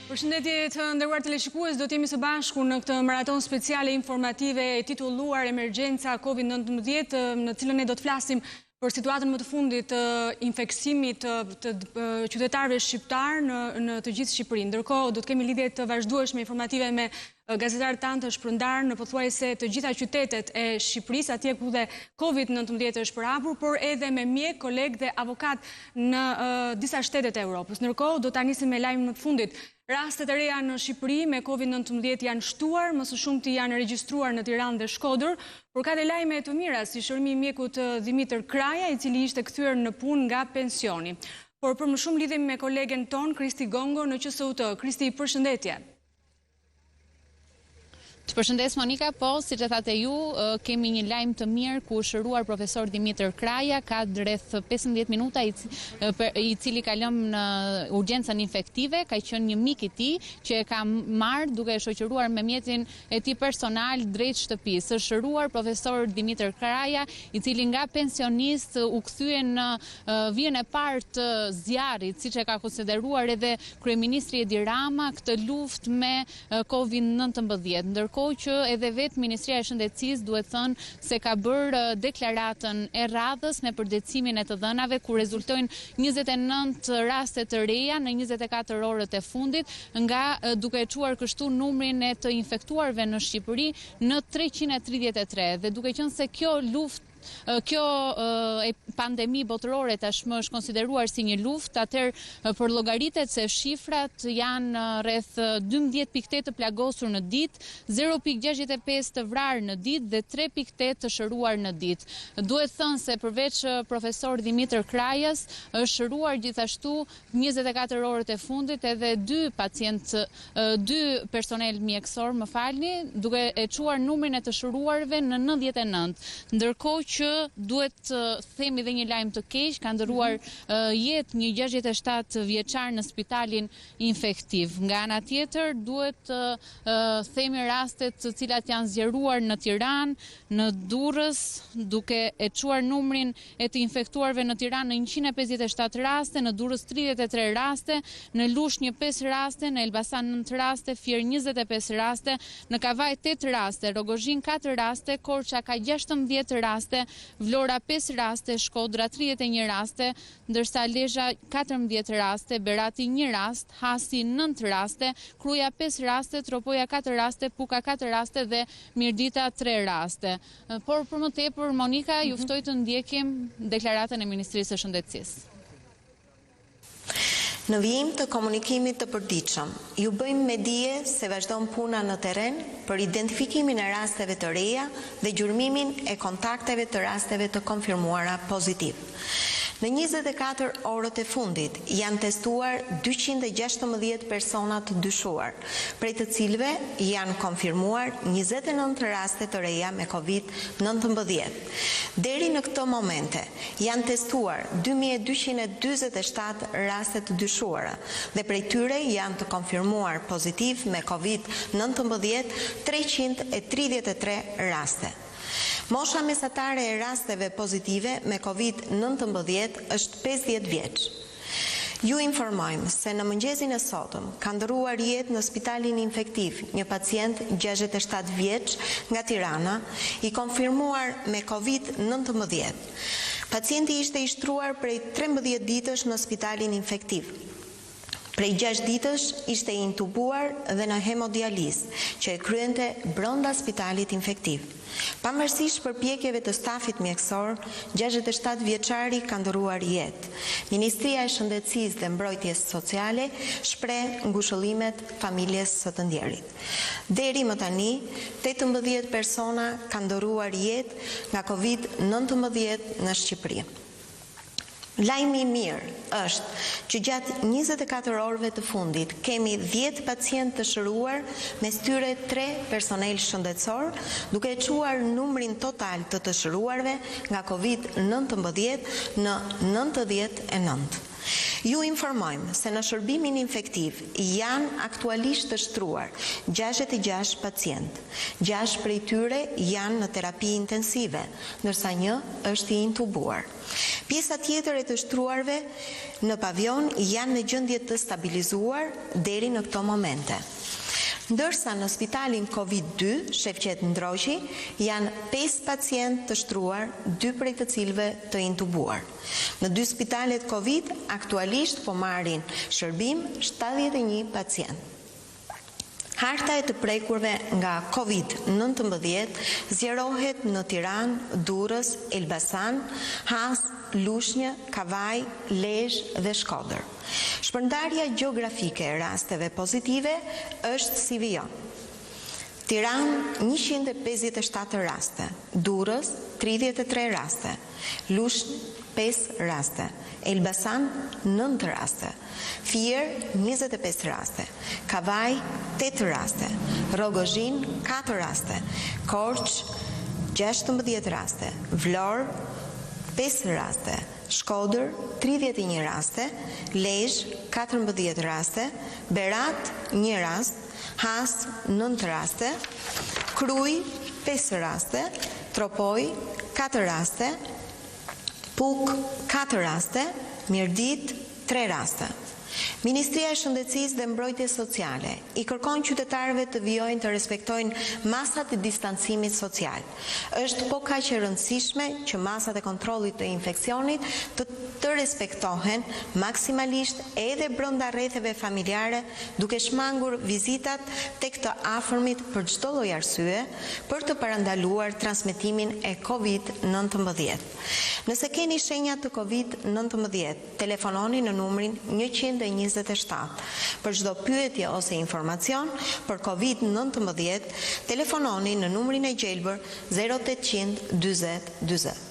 Përshëndetje të nderuar teleshikues, do të jemi së bashku në këtë maraton speciale informative titulluar Emergjenca COVID-19, në cilën ne do të flasim për situatën më të fundit të infeksimit të qytetarëve shqiptar në të gjithë Shqipërinë. Ndërkohë, do të kemi lidhje të vazhdueshme informative me gazetarët tanë të shpërndarë në pothuajse të gjitha qytetet e Shqipërisë, atje ku dhe COVID-19 është përhapur, por edhe me mjek, kolegë dhe avokat në disa shtetet e Europës. Ndërkohë, do ta nisim me lajmin më të fundit. Rastet e reja në Shqipëri me COVID-19 janë shtuar, më së shumti janë regjistruar në Tiranë dhe Shkodër, por ka dhe lajme të mira si shërimi i mjekut Dimitër Kraja, i cili ishte kthyer në punë nga pensioni. Por për më shumë lidhemi me kolegen ton Kristi Gongo në QSUT. Kristi, përshëndetje. Të përshëndes Monika, po, si që thate ju, kemi një lajm të mirë ku shëruar profesor Dimitër Kraja, ka rreth 15 minuta i cili ka lëmë në urgjencën infektive, ka qenë një mik i tij që e ka marrë duke shoqëruar me mjetin e tij personal drejt shtëpisë. Është shëruar profesor Dimitër Kraja, i cili nga pensionist u kthye në vijën e parë të zjarrit, siç e ka konsideruar edhe kryeministri Edi Rama këtë luftë me COVID-19. Ndërkohë që edhe vetë Ministria e Shëndetësisë duhet thënë se ka bërë deklaratën e radhës me përdecimin e të dhënave ku rezultojnë 29 raste të reja në 24 orët e fundit, nga duke çuar kështu numrin e të infektuarve në Shqipëri në 333 dhe duke qenë se kjo pandemi botërore tashmë është konsideruar si një luftë, atëherë për llogaritet se shifrat janë rreth 12.8 të plagosur në ditë, 0.65 të vrarë në ditë dhe 3.8 të shëruar në ditë. Duhet thënë se përveç profesor Dimitër Krajas është shëruar gjithashtu 24 orët e fundit edhe dy personel mjekësor, më falni, duke e çuar numrin e të shëruarve në 99. Ndërkohë që duhet themi dhe një lajm të keq, ka ndëruar jetë një 67 vjeçar në spitalin infektiv. Nga ana tjetër duhet themi rastet të cilat janë zgjeruar në Tiranë, në Durrës, duke e çuar numrin e të infektuarve në Tiranë në 157 raste, në Durrës 33 raste, në Lushnjë 5 raste, në Elbasan 9 raste, Fier 25 raste, në Kavaj 8 raste, Rogozhin 4 raste, Korça ka 16 raste, Vlora 5 raste, Shkodra 31 raste, ndërsa Lezhë 14 raste, Berati 1 rast, Hasi 9 raste, Kruja 5 raste, Tropoja 4 raste, Puka 4 raste dhe Mirdita 3 raste. Por për më tepër, Monika, ju ftoj të ndjekim deklaratën e Ministrisë së Shëndetësisë. Në vijim të komunikimit të përditshëm, ju bëjmë me dije se vazhdon puna në terren për identifikimin e rasteve të reja dhe gjurmimin e kontakteve të rasteve të konfirmuara pozitiv. Në 24 orët e fundit janë testuar 216 persona të dyshuar, prej të cilëve janë konfirmuar 29 raste të reja me COVID-19. Deri në këto momente janë testuar 2247 raste të dyshuara dhe prej tyre janë të konfirmuar pozitiv me COVID-19 333 raste. Mosha mesatare e rasteve pozitive me COVID-19 është 50 vjeç. Ju informojmë se në mëngjesin e sotëm ka ndëruar jetë në spitalin infektiv një pacient 67 vjeç nga Tirana, i konfirmuar me COVID-19. Pacienti ishte i shtruar prej 13 ditësh në spitalin infektiv. Prej 6 ditësh ishte intubuar dhe në hemodializë, që e kryente brenda spitalit infektiv. Pavarësisht përpjekjeve të stafit mjekësor, 67 vjeçari ka ndëruar jetë. Ministria e Shëndetësisë dhe Mbrojtjes Sociale shpreh ngushëllimet familjes së të ndjerit. Deri më tani, 18 persona kanë ndëruar jetë nga COVID-19 në Shqipëri. Lajmi i mirë është që gjatë 24 orëve të fundit kemi 10 pacientë të shëruar, mes tyre 3 personel shëndetësor, duke e çuar numrin total të shëruarve nga COVID-19 në 99. Ju informojmë se në shërbimin infektiv janë aktualisht të shtruar 66 pacient. 6 prej tyre janë në terapi intensive, ndërsa 1 është i intubuar. Pjesa tjetër e të shtruarve në pavion janë në gjendje të stabilizuar deri në këto momente. Ndërsa në spitalin COVID-2, Shefqet Ndroqi, janë 5 pacient të shtruar, 2 prej të cilëve të intubuar. Në 2 spitalet COVID, aktualisht po marrin shërbim 71 pacient. Harta e të prekurve nga COVID-19 zjerohet në Tiranë, Durrës, Elbasan, Has, Lushnjë, Kavaj, Lezhë dhe Shkodër. Shpërndarja gjeografike e rasteve pozitive është si vijon. Tiranë 157 raste, Durrës 33 raste, Lushnjë 5 raste, Elbasan 9 raste, Fier 25 raste, Kavaj 8 raste, Rogozhin 4 raste, Korç 16 raste, Vlorë 5 raste, Shkodër 31 raste, Lezhë 14 raste, Berat 1 rast, Has 9 raste, Kruj 5 raste, Tropoj 4 raste, Puk 4 raste, Mirdit 3 raste. Ministria e Shëndetësisë dhe Mbrojtjes Sociale i kërkon qytetarëve të vijojnë të respektojnë masat e distancimit social. Është po kaq e rëndësishme që masat e kontrollit të infeksionit të respektohen maksimalisht edhe brenda rretheve familjare, duke shmangur vizitat tek të afërmit për çdo lloj arsye për të parandaluar transmetimin e COVID-19. Nëse keni shenja të COVID-19, telefononi në numrin 127. Për çdo pyetje ose informacion për COVID-19, telefononi në numrin e gjelbër 0800 40 40.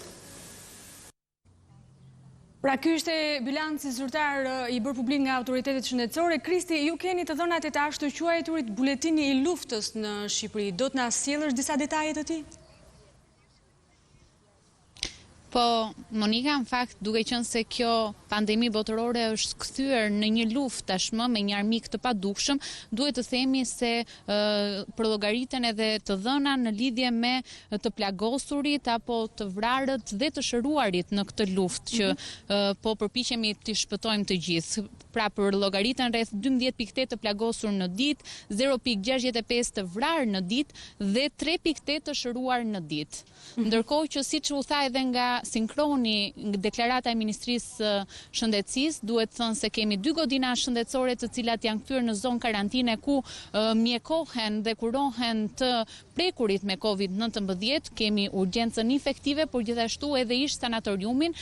Pra ky ishte bilanci zyrtar i bërë publik nga autoritetet shëndetësore. Kristi, ju keni të dhënat e të ashtu quajturit buletini i luftës në Shqipëri. Do të na sjellësh disa detaje të tij? Po, Monika, në fakt, duke qenë se kjo pandemi botërore është kthyer në një luftë tashmë me një armik të padukshëm, duhet të themi se përllogariten edhe të dhëna në lidhje me të plagosurit apo të vrarët dhe të shëruarit në këtë luftë që po përpiqemi të shpëtojmë të gjithë. Pra përllogariten rreth 12.8 të plagosur në ditë, 0.65 të vrarë në ditë dhe 3.8 të shëruar në ditë. Ndërkohë që siç u tha edhe nga sinkroni deklarata e Ministrisë Shëndetësisë, duhet thënë se kemi 2 godina shëndetësore të cilat janë kthyer në zonë karantine ku mjekohen dhe kurohen të prekurit me COVID-19, kemi urgjencën infektive, por gjithashtu edhe ish sanatoriumin,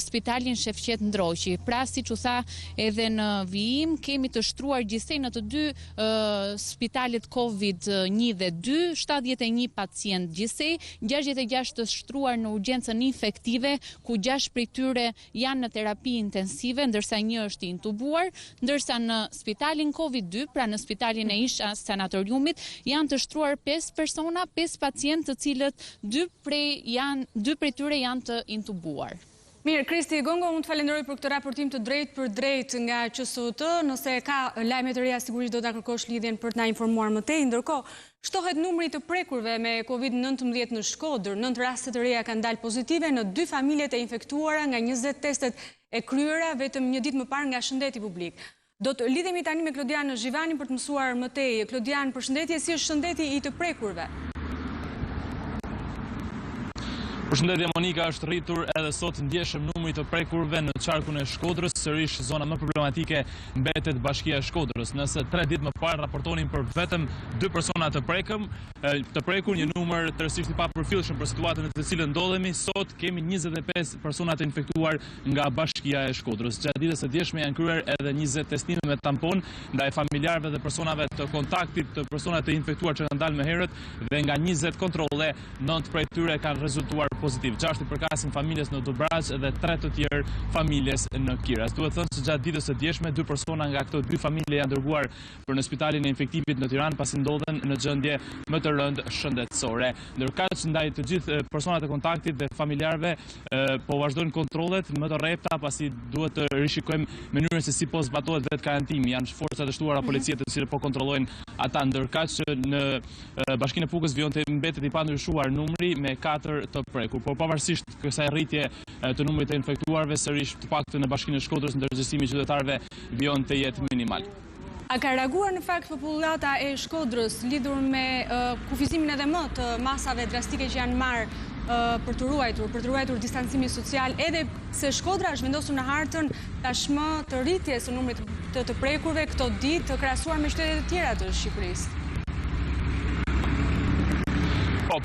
spitalin Shefqet Ndroqi. Pra, siç u tha edhe në vijim, kemi të shtruar gjithsej në të 2 spitalet COVID-1 dhe 2, 71 pacient gjithsej, 66 të shtruar në urgjencën infektive, ku 6 prej tyre janë në terapi intensive, ndërsa 1 është i intubuar, ndërsa në spitalin COVID-2, pra në spitalin e ish sanatoriumit, janë të shtruar 5 persona, 5 pacient të cilët 2 prej tyre janë të intubuar. Mirë, Kristi Gongo, unë të falenderoj për këtë raportim të drejt për drejt nga QSOT, nëse ka lajme të reja sigurisht do ta kërkosh lidhjen për të na informuar më tej. Ndërkohë, shtohet numri të prekurve me COVID-19 në Shkodër, 9 raste të reja kanë dalë pozitive në 2 familjet e infektuara nga 20 testet e kryera vetëm një ditë më parë nga Shëndeti Publik. Do të lidhemi tani me Klodian Zhivanin për të mësuar më tej. Klodian, përshëndetje, si është shëndeti i të prekurve? Përshëndetje Monika, është rritur edhe sot ndjeshëm numri të prekurve në qarkun e Shkodrës, sërish zona më problematike mbetet Bashkia e Shkodrës. Nëse 3 ditë më parë raportonin për vetëm 2 persona të prekur, një numër tërësisht i papërfillshëm për situatën në të cilën ndodhemi, sot kemi 25 persona të infektuar nga Bashkia e Shkodrës. Gjatë ditës së djeshme janë kryer edhe 20 testime me tampon ndaj familjarëve dhe personave të kontaktit të personave të infektuar që kanë dalë më herët, dhe nga 20 kontrolle, 9 prej tyre kanë rezultuar pozitiv. 6 i përkasin familjes në Dobrazh dhe 3 të tjerë familjes në Kiras. Duhet thënë se gjatë ditës së djeshme 2 persona nga këto 2 familje janë dërguar për në spitalin e infektimit në Tiranë pasi ndodhen në gjendje më të rëndë shëndetësore. Ndërkaq ndaj të gjithë personat e kontaktit dhe familjarëve po vazhdojnë kontrollet më të rrepta pasi duhet të rishikojmë mënyrën se si po zbatohet vetë karantimi. Janë forcat e shtuara policie të cilët po kontrollojnë ata, ndërkaq që në Bashkinë e Fugës vjonte mbetet i pandryshuar numri me 4 të prekur. Por pavarësisht kësaj rritje të numrit të infektuarve, sërish të paktën në Bashkinë e Shkodrës ndërgjegjësimi i qytetarëve vjon të jetë minimal. A ka reaguar në fakt popullata e Shkodrës lidhur me kufizimin edhe më të masave drastike që janë marrë për të ruajtur distancimin social, edhe se Shkodra është vendosur në hartën tashmë të rritjes së numrit të prekurve këto ditë krahasuar me qytetet e tjera të Shqipërisë?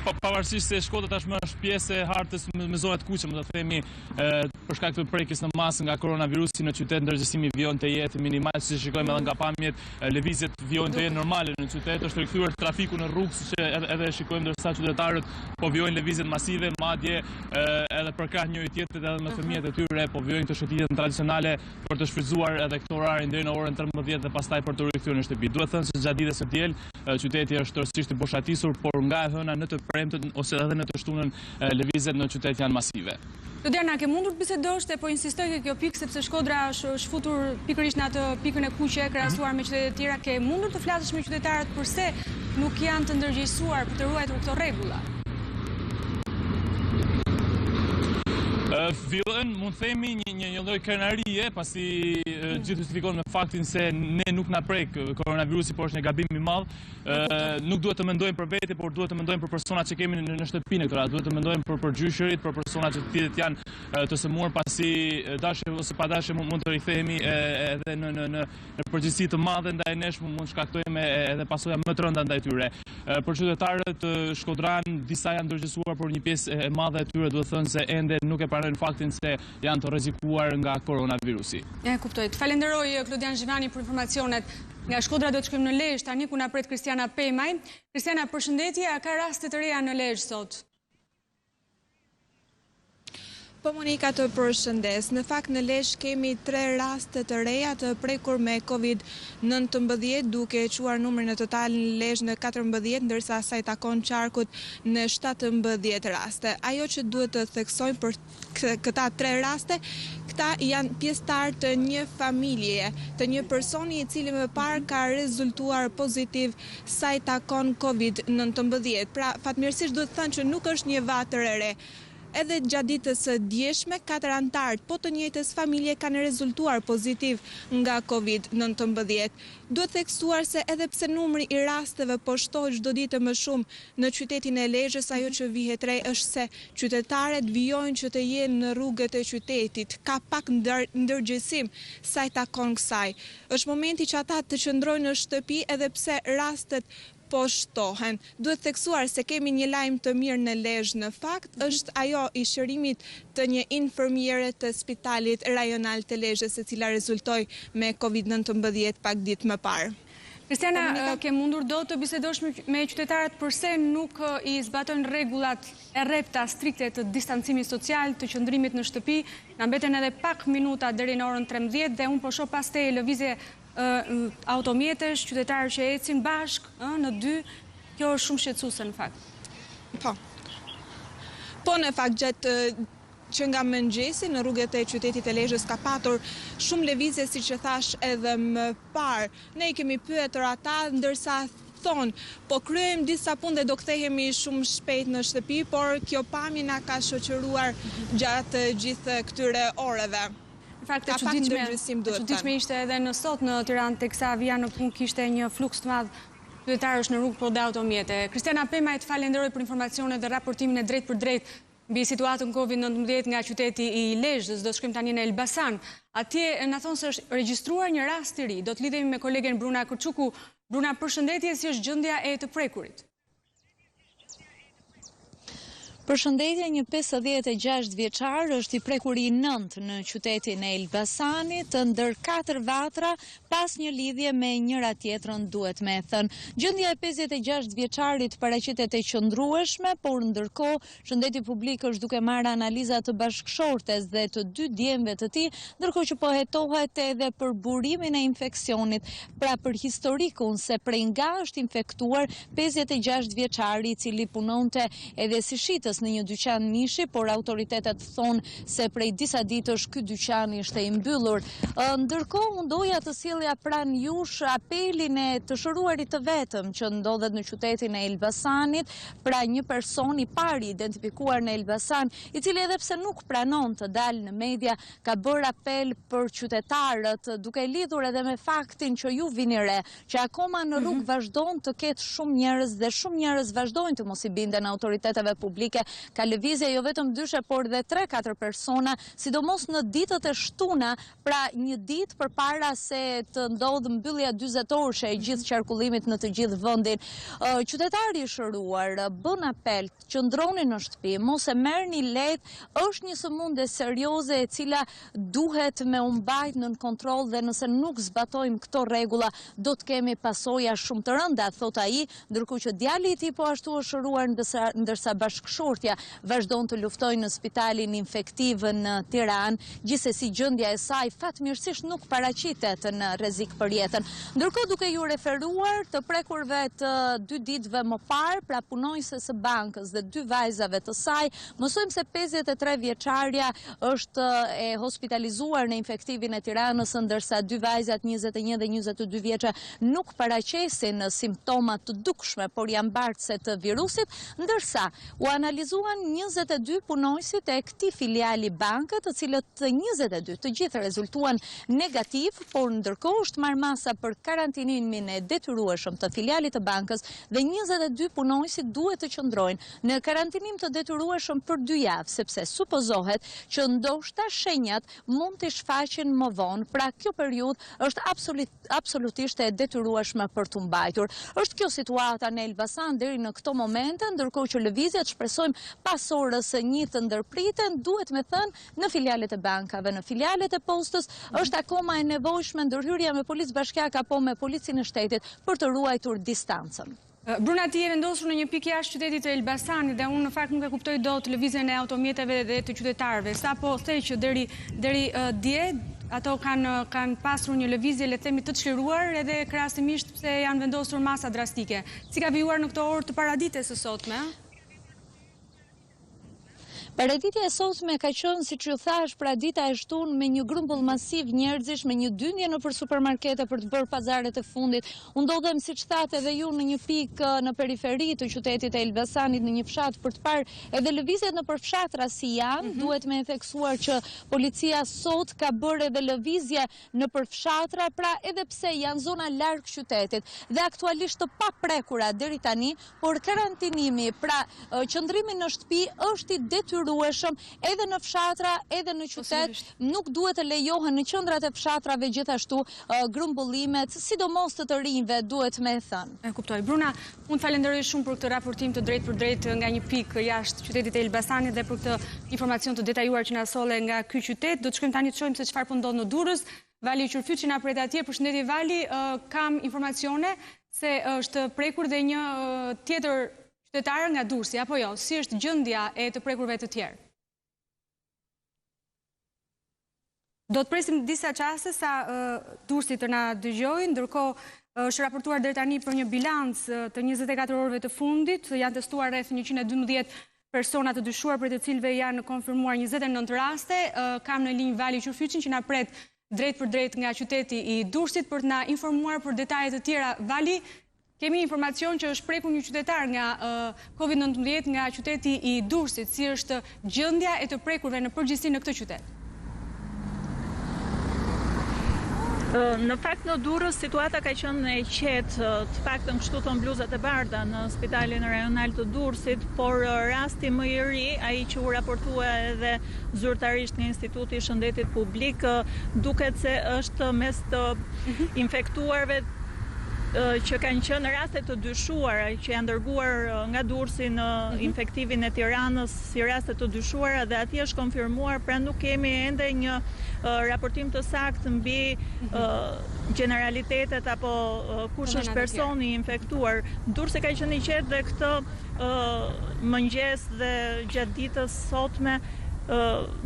Pavarësisht se Shkodra tashmë është pjesë e hartës me zonat kuqe, më të themi, për shkak të prekjes në masë nga koronavirusi në qytet, ndërgjegjësimi vjon të jetë minimal, si shikojmë edhe nga pamjet, lëvizjet vjon të jetë normale në qytet, është rikthyer trafiku në rrugë, siç edhe shikojmë ndërsa qytetarët po vjojnë lëvizjet masive, madje edhe për krah njëri tjetrit edhe me fëmijët e tyre po vjojnë të shëtitjet tradicionale për të shfrytzuar edhe këto orare deri në orën 13 dhe pastaj për të rikthyer në shtëpi. Duhet thënë se gjatë ditës së diel qyteti është tërësisht i boshatisur, por nga e hëna në të premten ose edhe në të shtunën lëvizjet në qytet janë masive. Diana, ke mundur të bisedosh dhe po insistoj ke kjo pikë sepse Shkodra është shfutur pikërisht në atë pikën e kuqe krahasuar me qytetet e tjera, ke mundur të flasësh me qytetarët përse nuk janë të ndërgjegjësuar për të ruajtur këto rregulla? Villën, mund themi një lloj krenarie, pasi gjithë justifikon me faktin se ne nuk na prek koronavirusi, por është një gabim i madh. Nuk duhet të mendojmë për vete, por duhet të mendojmë për personat që kemi në shtëpi në këtë rast. Duhet të mendojmë për gjyshërit, për personat që të janë të sëmurë, pasi dashje ose pa dashje mund të rikthehemi edhe në përgjegjësi të madhe ndaj nesh, mund shkaktojmë edhe pasoja më të rënda ndaj tyre. Për qytetarët Shkodran, disa janë ndërgjegjësuar, por një pjesë e madhe e tyre duhet thënë se ende nuk e pranojnë faktin se janë të rrezikuar nga koronavirusi. E kuptoj. Falenderoj Klodian Zhivani për informacionet. Nga Shkodra do të shkojmë në Lezhë, tani ku na pret Kristiana Pemaj. Kristiana, përshëndetje, a ka raste të reja në Lezhë sot? Po Monika, të përshëndes. Në fakt në Lezhë kemi 3 raste të reja të prekur me COVID-19, duke quar numrin në total në Lezhë në 14, ndërsa sa i takon qarkut në 17 raste. Ajo që duhet të theksojmë për këta 3 raste, këta janë pjesëtar të një familje, të një personi i cili më parë ka rezultuar pozitiv sa i takon COVID-19. Pra, fatmirësisht duhet thënë që nuk është një vatër e re. Edhe gjatë ditës së djeshme, 4 anëtarë po të njëjtës familje kanë rezultuar pozitiv nga COVID-19. Duhet theksuar se edhe pse numri i rasteve po shtohet çdo ditë më shumë në qytetin e Lezhës, ajo që vihet re është se qytetarët vijojnë që të jenë në rrugët e qytetit. Ka pak ndërgjegjësim sa i takon kësaj. Është momenti që ata të qëndrojnë në shtëpi edhe pse rastet po shtohen. Duhet theksuar se kemi një lajm të mirë në Lezhë në fakt, është ajo i shërimit të një infermiere të spitalit rajonal të Lezhës, e cila rezultoi me COVID-19 pak ditë më parë. Kristiana, ke mundur do të bisedosh me qytetarët përse nuk i zbatojnë rregullat e rrepta strikte të distancimit social, të qëndrimit në shtëpi, na mbeten edhe pak minuta deri në orën 13 dhe unë po shoh pas te lëvizje automjetesh, qytetarë që ecin bashkë në 2, kjo është shumë shqetësuese në fakt. Po në fakt gjatë që nga mëngjesi në rrugët e qytetit e Lezhës ka patur shumë lëvizje, siç e thash edhe më parë. Ne i kemi pyetur ata, ndërsa thonë, po kryejmë disa punë dhe do kthehemi shumë shpejt në shtëpi, por kjo pamje na ka shoqëruar gjatë gjithë këtyre oreve. Në fakt e çuditshme ishte edhe në sot në Tiranë, teksa vija në punë kishte një fluks të madh qytetarësh në rrugë për automjete. Kristiana Pemaj, të falenderoj për informacionet dhe raportimin e drejt për drejt mbi situatën COVID-19 nga qyteti i Lezhës. Do të shkojmë tani në Elbasan. Atje na thonë se është regjistruar një rast i ri. Do të lidhemi me kolegen Bruna Kërçuku. Bruna, përshëndetje, si është gjendja e të prekurit? Përshëndetje, një 56 vjeçar është i prekur i 9 në qytetin e Elbasanit, ndër 4 vatra pas një lidhje me njëra tjetrën, duhet me thënë. Gjendja e 56 vjeçarit paraqitet e qëndrueshme, por ndërkohë Shëndeti Publik është duke marrë analiza të bashkëshortes dhe të 2 djemve të tij, ndërkohë që po hetohet edhe për burimin e infeksionit, pra për historikun se prej nga është infektuar 56 vjeçari i cili punonte edhe si shitës në një dyqan mishi, por autoritetet thonë se prej disa ditësh ky dyqan ishte i mbyllur. Ndërkohë mundoja të sjellja pranë jush apelin e të shëruarit të vetëm që ndodhet në qytetin e Elbasanit, pra një person i pari identifikuar në Elbasan, i cili edhe pse nuk pranon të dalë në media, ka bërë apel për qytetarët, duke lidhur edhe me faktin që ju vini re, që akoma në rrugë vazhdon të ketë shumë njerëz dhe shumë njerëz vazhdojnë të mos i binden autoriteteve publike. Ka lëvizje jo vetëm dyshe, por dhe 3-4 persona, sidomos në ditët e shtuna, pra një ditë përpara se të ndodhë mbyllja 40 orëshe e gjithë qarkullimit në të gjithë vendin. Qytetari i shëruar bën apel, qëndroni në shtëpi, mos e merrni lehtë, është një sëmundje serioze e cila duhet me u mbajt nën kontroll dhe nëse nuk zbatojmë këto rregulla, do të kemi pasoja shumë të rënda, thot ai, ndërkohë që djali i tij po ashtu është shëruar ndërsa bashkëshortja vazhdon të luftojë në spitalin infektiv në Tiranë, gjithsesi gjendja e saj fatmirësisht nuk paraqitet në rrezik për jetën. Ndërkohë duke ju referuar të prekurve të 2 ditëve më parë, pra punonjëses së bankës dhe 2 vajzave të saj, mësojmë se 53 vjeçarja është e hospitalizuar në infektivin e Tiranës, ndërsa 2 vajzat 21 dhe 22 vjeçë nuk paraqesin simptoma të dukshme, por janë mbartëse të virusit, ndërsa u analizuan 22 punonjësit e këtij filiali banke, të cilët të 22 të gjithë rezultuan negativ, por ndërkohë është marrë masa për karantinimin e detyrueshëm të filialit të bankës dhe 22 punonjësit duhet të qëndrojnë në karantinim të detyrueshëm për 2 javë, sepse supozohet që ndoshta shenjat mund të shfaqen më vonë, pra kjo periudhë është absolutisht e detyrueshme për të mbajtur. Është kjo situata në Elbasan deri në këto momente, ndërkohë që lëvizjet shpresojmë pas orës 1 të ndërpriten, duhet me thënë në filialet e bankave, në filialet e postës, është akoma e nevojshme ndërhyrja me policë bashkiake apo me policinë e shtetit për të ruajtur distancën. Bruna, ti je vendosur në një pikë jashtë qytetit të Elbasanit dhe unë në fakt nuk e kuptoj dot lëvizjen e automjeteve dhe të qytetarëve. Sapo thej që deri dje ato kanë pasur një lëvizje, le të themi, të çliruar edhe krahasimisht pse janë vendosur masa drastike. Si ka vijuar në këto orë të paradites së sotme? Paraditja e sotme ka qenë, siç ju thash, pra dita e shtunë me një grumbull masiv njerëzish, me një dyndje nëpër supermarkete për të bërë pazaret e fundit. U ndodhem, siç thatë edhe ju, në një pikë në periferi të qytetit e Elbasanit, në një fshat për të parë edhe lëvizjet nëpër fshatra si janë. Duhet me theksuar që policia sot ka bërë edhe lëvizje nëpër fshatra, pra edhe pse janë zona larg qytetit dhe aktualisht të paprekura deri tani, por karantinimi, pra qëndrimi në shtëpi është i detyrueshëm edhe në fshatra, edhe në qytet, nuk duhet të lejohen në qendrat e fshatrave gjithashtu grumbullimet, sidomos të rinjve, duhet me thënë. E kuptoj. Bruna, unë falenderoj shumë për këtë raportim të drejtë për drejtë nga një pikë jashtë qytetit e Elbasanit dhe për këtë informacion të detajuar që na solle nga ky qytet. Do të shkojmë tani të shohim se çfarë po ndodh në Durrës. Vali Qurfyt që na pret atje. Përshëndetje Vali, kam informacione se është prekur dhe një tjetër qytetar nga Durrësi, apo jo? Si është gjendja e të prekurve të tjerë? Do të presim disa çaste sa Durrësi të na dëgjojnë, ndërkohë është raportuar deri tani për një bilanc të 24 orëve të fundit, janë testuar rreth 112 persona të dyshuar, për të cilëve janë konfirmuar 29 raste. Kam në linjë Vali Qurfyçin që na pret drejt për drejt nga qyteti i Durrësit për të na informuar për detajet të tjera. Vali, kemi informacion që është prekur një qytetar nga COVID-19 nga qyteti i Durrësit. Si është gjendja e të prekurve në përgjithësi në këtë qytet? Në fakt në Durrës situata ka qenë e qetë, të paktën kështu thon bluzat e bardha në spitalin rajonal të Durrësit, por rasti më i ri, ai që u raportua edhe zyrtarisht nga Instituti i Shëndetit Publik, duket se është mes të infektuarve që kanë qenë raste të dyshuara që janë dërguar nga Durrësi në infektivin e Tiranës si raste të dyshuara dhe atje është konfirmuar, pra nuk kemi ende një raportim të saktë mbi generalitetet apo kush është personi infektuar. Durrësi ka qenë i qetë dhe këtë mëngjes dhe gjatë ditës sotme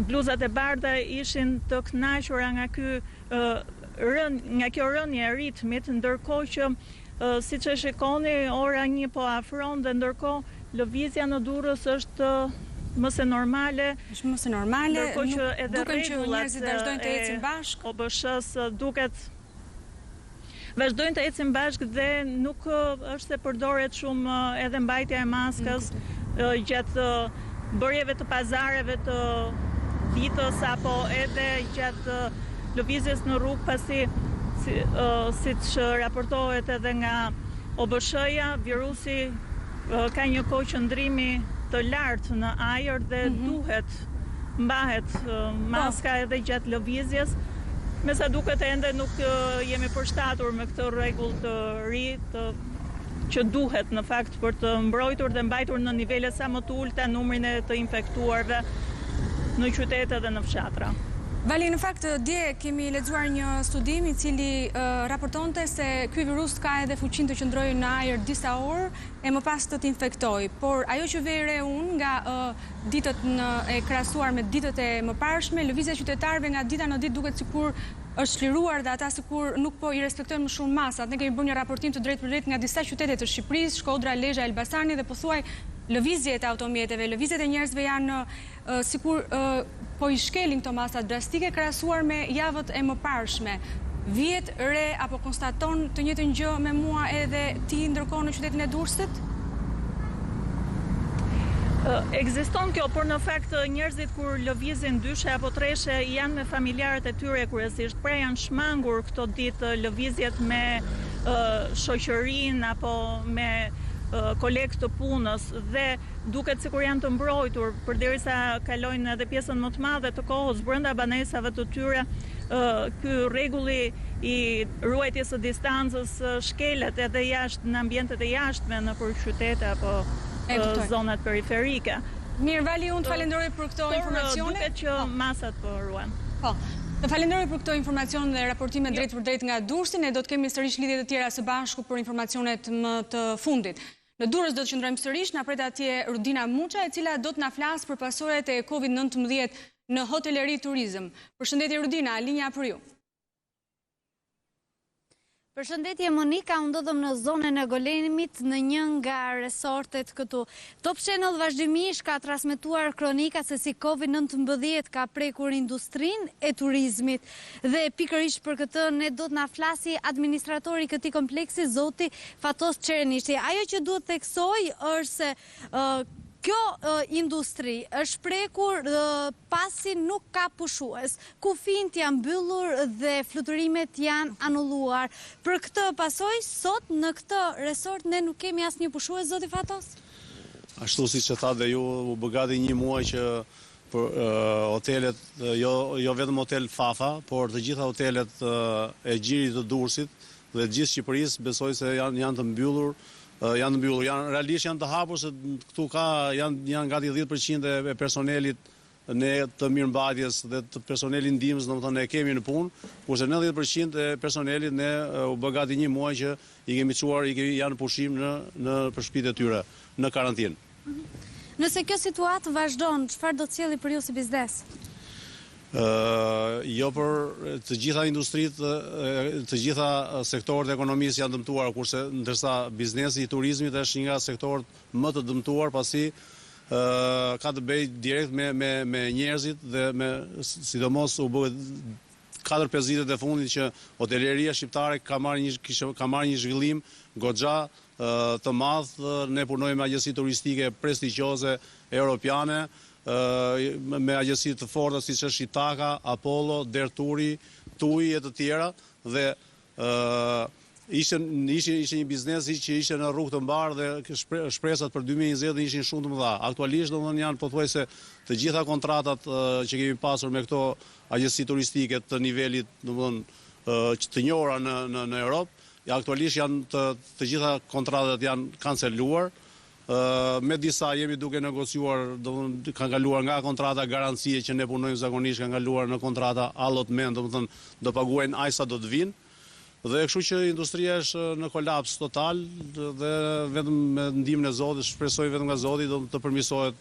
bluzat e bardha ishin të kënaqura nga kjo rënje e ritmit, ndërkohë që siç e shikoni ora 1 po afron dhe ndërkohë lëvizja në Durrës është mëse normale. Është mëse normale, ndërkohë që edhe duken që njerëzit vazhdojnë të ecin bashkë. OBSH-s duket vazhdojnë të ecin bashkë dhe nuk është se përdoret shumë edhe mbajtja e maskës gjatë bërjeve të pazareve të ditës apo edhe gjatë lëvizjes në rrugë, pasi siç raportohet edhe nga OBSH-ja, virusi ka një kohë qëndrimi të lartë në ajër dhe duhet mbahet maska edhe gjatë lëvizjes. Me sa duket ende nuk jemi përshtatur me këtë rregull të ri që duhet në fakt për të mbrojtur dhe mbajtur në nivele sa më të ulta numrin e të infektuarve në qytete dhe në fshatra. Vali, në fakt, dje kemi lexuar një studim i cili raportonte se ky virus ka edhe fuqinë të qëndrojë në ajër disa orë e më pas të infektoj. Por ajo që vere unë nga ditët e krahasuar me ditët e mëparshme, lëvizja e qytetarëve nga dita në ditë duket sikur është liruar dhe ata sikur nuk po i respektojnë më shumë masat. Ne kemi bërë një raportim të drejtë për drejtë nga disa qytete të Shqipërisë, Shkodra, Lezhë, Elbasani dhe pothuaj lëvizjet e automjeteve, lëvizjet e njerëzve janë sikur po i shkelin këto masa drastike krahasuar me javët e mëparshme. Vjet re apo konstaton të njëjtën gjë me mua edhe ti ndërkohë në qytetin e Durrësit? Ekziston kjo, por në fakt njerëzit kur lëvizin dyshe apo treshe janë me familjarët e tyre kryesisht, pra janë shmangur këto ditë lëvizjet me shoqërinë apo me kolegë të punës dhe duket sikur janë të mbrojtur përderisa kalojnë edhe pjesën më të madhe të kohës brenda banesave të tyre. Ky rregulli i ruajtjes së distancës shkelet edhe jashtë në ambientet e jashtme nëpër qytete apo zonat periferike. Mirë, Vali, unë të falenderoj për këto informacione. Duket që masat po ruajnë. Po. Të falenderoj për këto informacione dhe raportime drejt për drejt nga Durrësi. Ne do të kemi sërish lidhje të tjera së bashku për informacionet më të fundit. Në Durrës do të qëndrojmë sërish, na pret atje Rudina Muça, e cila do të na flasë për pasoret e COVID-19 në hoteleri turizëm. Përshëndetje Rudina, linja për ju. Përshëndetje Monika, unë ndodhem në zonën e Golenimit në një nga resortet këtu. Top Channel vazhdimisht ka transmetuar kronika se si COVID-19 ka prekur industrinë e turizmit dhe pikërisht për këtë ne do të na flasi administratori i këtij kompleksi, zoti Fatos Çerenishti. Ajo që duhet theksoj është se kjo industri është prekur pasi nuk ka pushues, kufijt janë mbyllur dhe fluturimet janë anulluar. Për këtë pasoj, sot në këtë resort ne nuk kemi asnjë pushues, zoti Fatos? Ashtu siç e tha dhe ju, u bë gati një muaj që për hotelet, jo vetëm hotel Fafa, por të gjitha hotelet e gjirit të Durrësit dhe të gjithë Shqipërisë besoj se janë të mbyllur. Realisht janë të hapur se këtu janë gati 10% e personelit ne të mirëmbajtjes dhe të personelit ndihmës, domethënë ne kemi në punë, kurse 90% e personelit ne u bë gati një muaj që i kemi çuar, janë pushim në shtëpitë e tyre, në karantinë. Nëse kjo situatë vazhdon, çfarë do të sjellë për ju si biznes? Jo për të gjitha industritë, të gjitha sektorët e ekonomisë janë dëmtuar, kurse ndërsa biznesi i turizmit është një nga sektorët më të dëmtuar pasi ka të bëjë direkt me njerëzit dhe sidomos u bë 4-5 vitet e fundit që hoteleria shqiptare ka marrë një zhvillim goxha të madh. Ne punojmë me agjenci turistike prestigjioze europiane, me agjenci të forta siç është Itaka, Apollo, Derturi, TUI e të tjera dhe ishte një biznes që ishte në rrugë të mbarë dhe shpresat për 2020 ishin shumë të mëdha. Aktualisht domethënë janë pothuajse të gjitha kontratat që kemi pasur me këto agjenci turistike të nivelit domethënë të njohura në Europë aktualisht janë të gjitha kontratat janë kanceluar. Me disa jemi duke negociuar, kanë kaluar nga kontrata garancie që ne punojmë zakonisht, kanë kaluar në kontrata allotment, do paguajnë aq sa do të vinë. Dhe kështu që industria është në kolaps total dhe vetëm me ndihmën e Zotit, shpresoj vetëm nga Zoti do të përmirësohet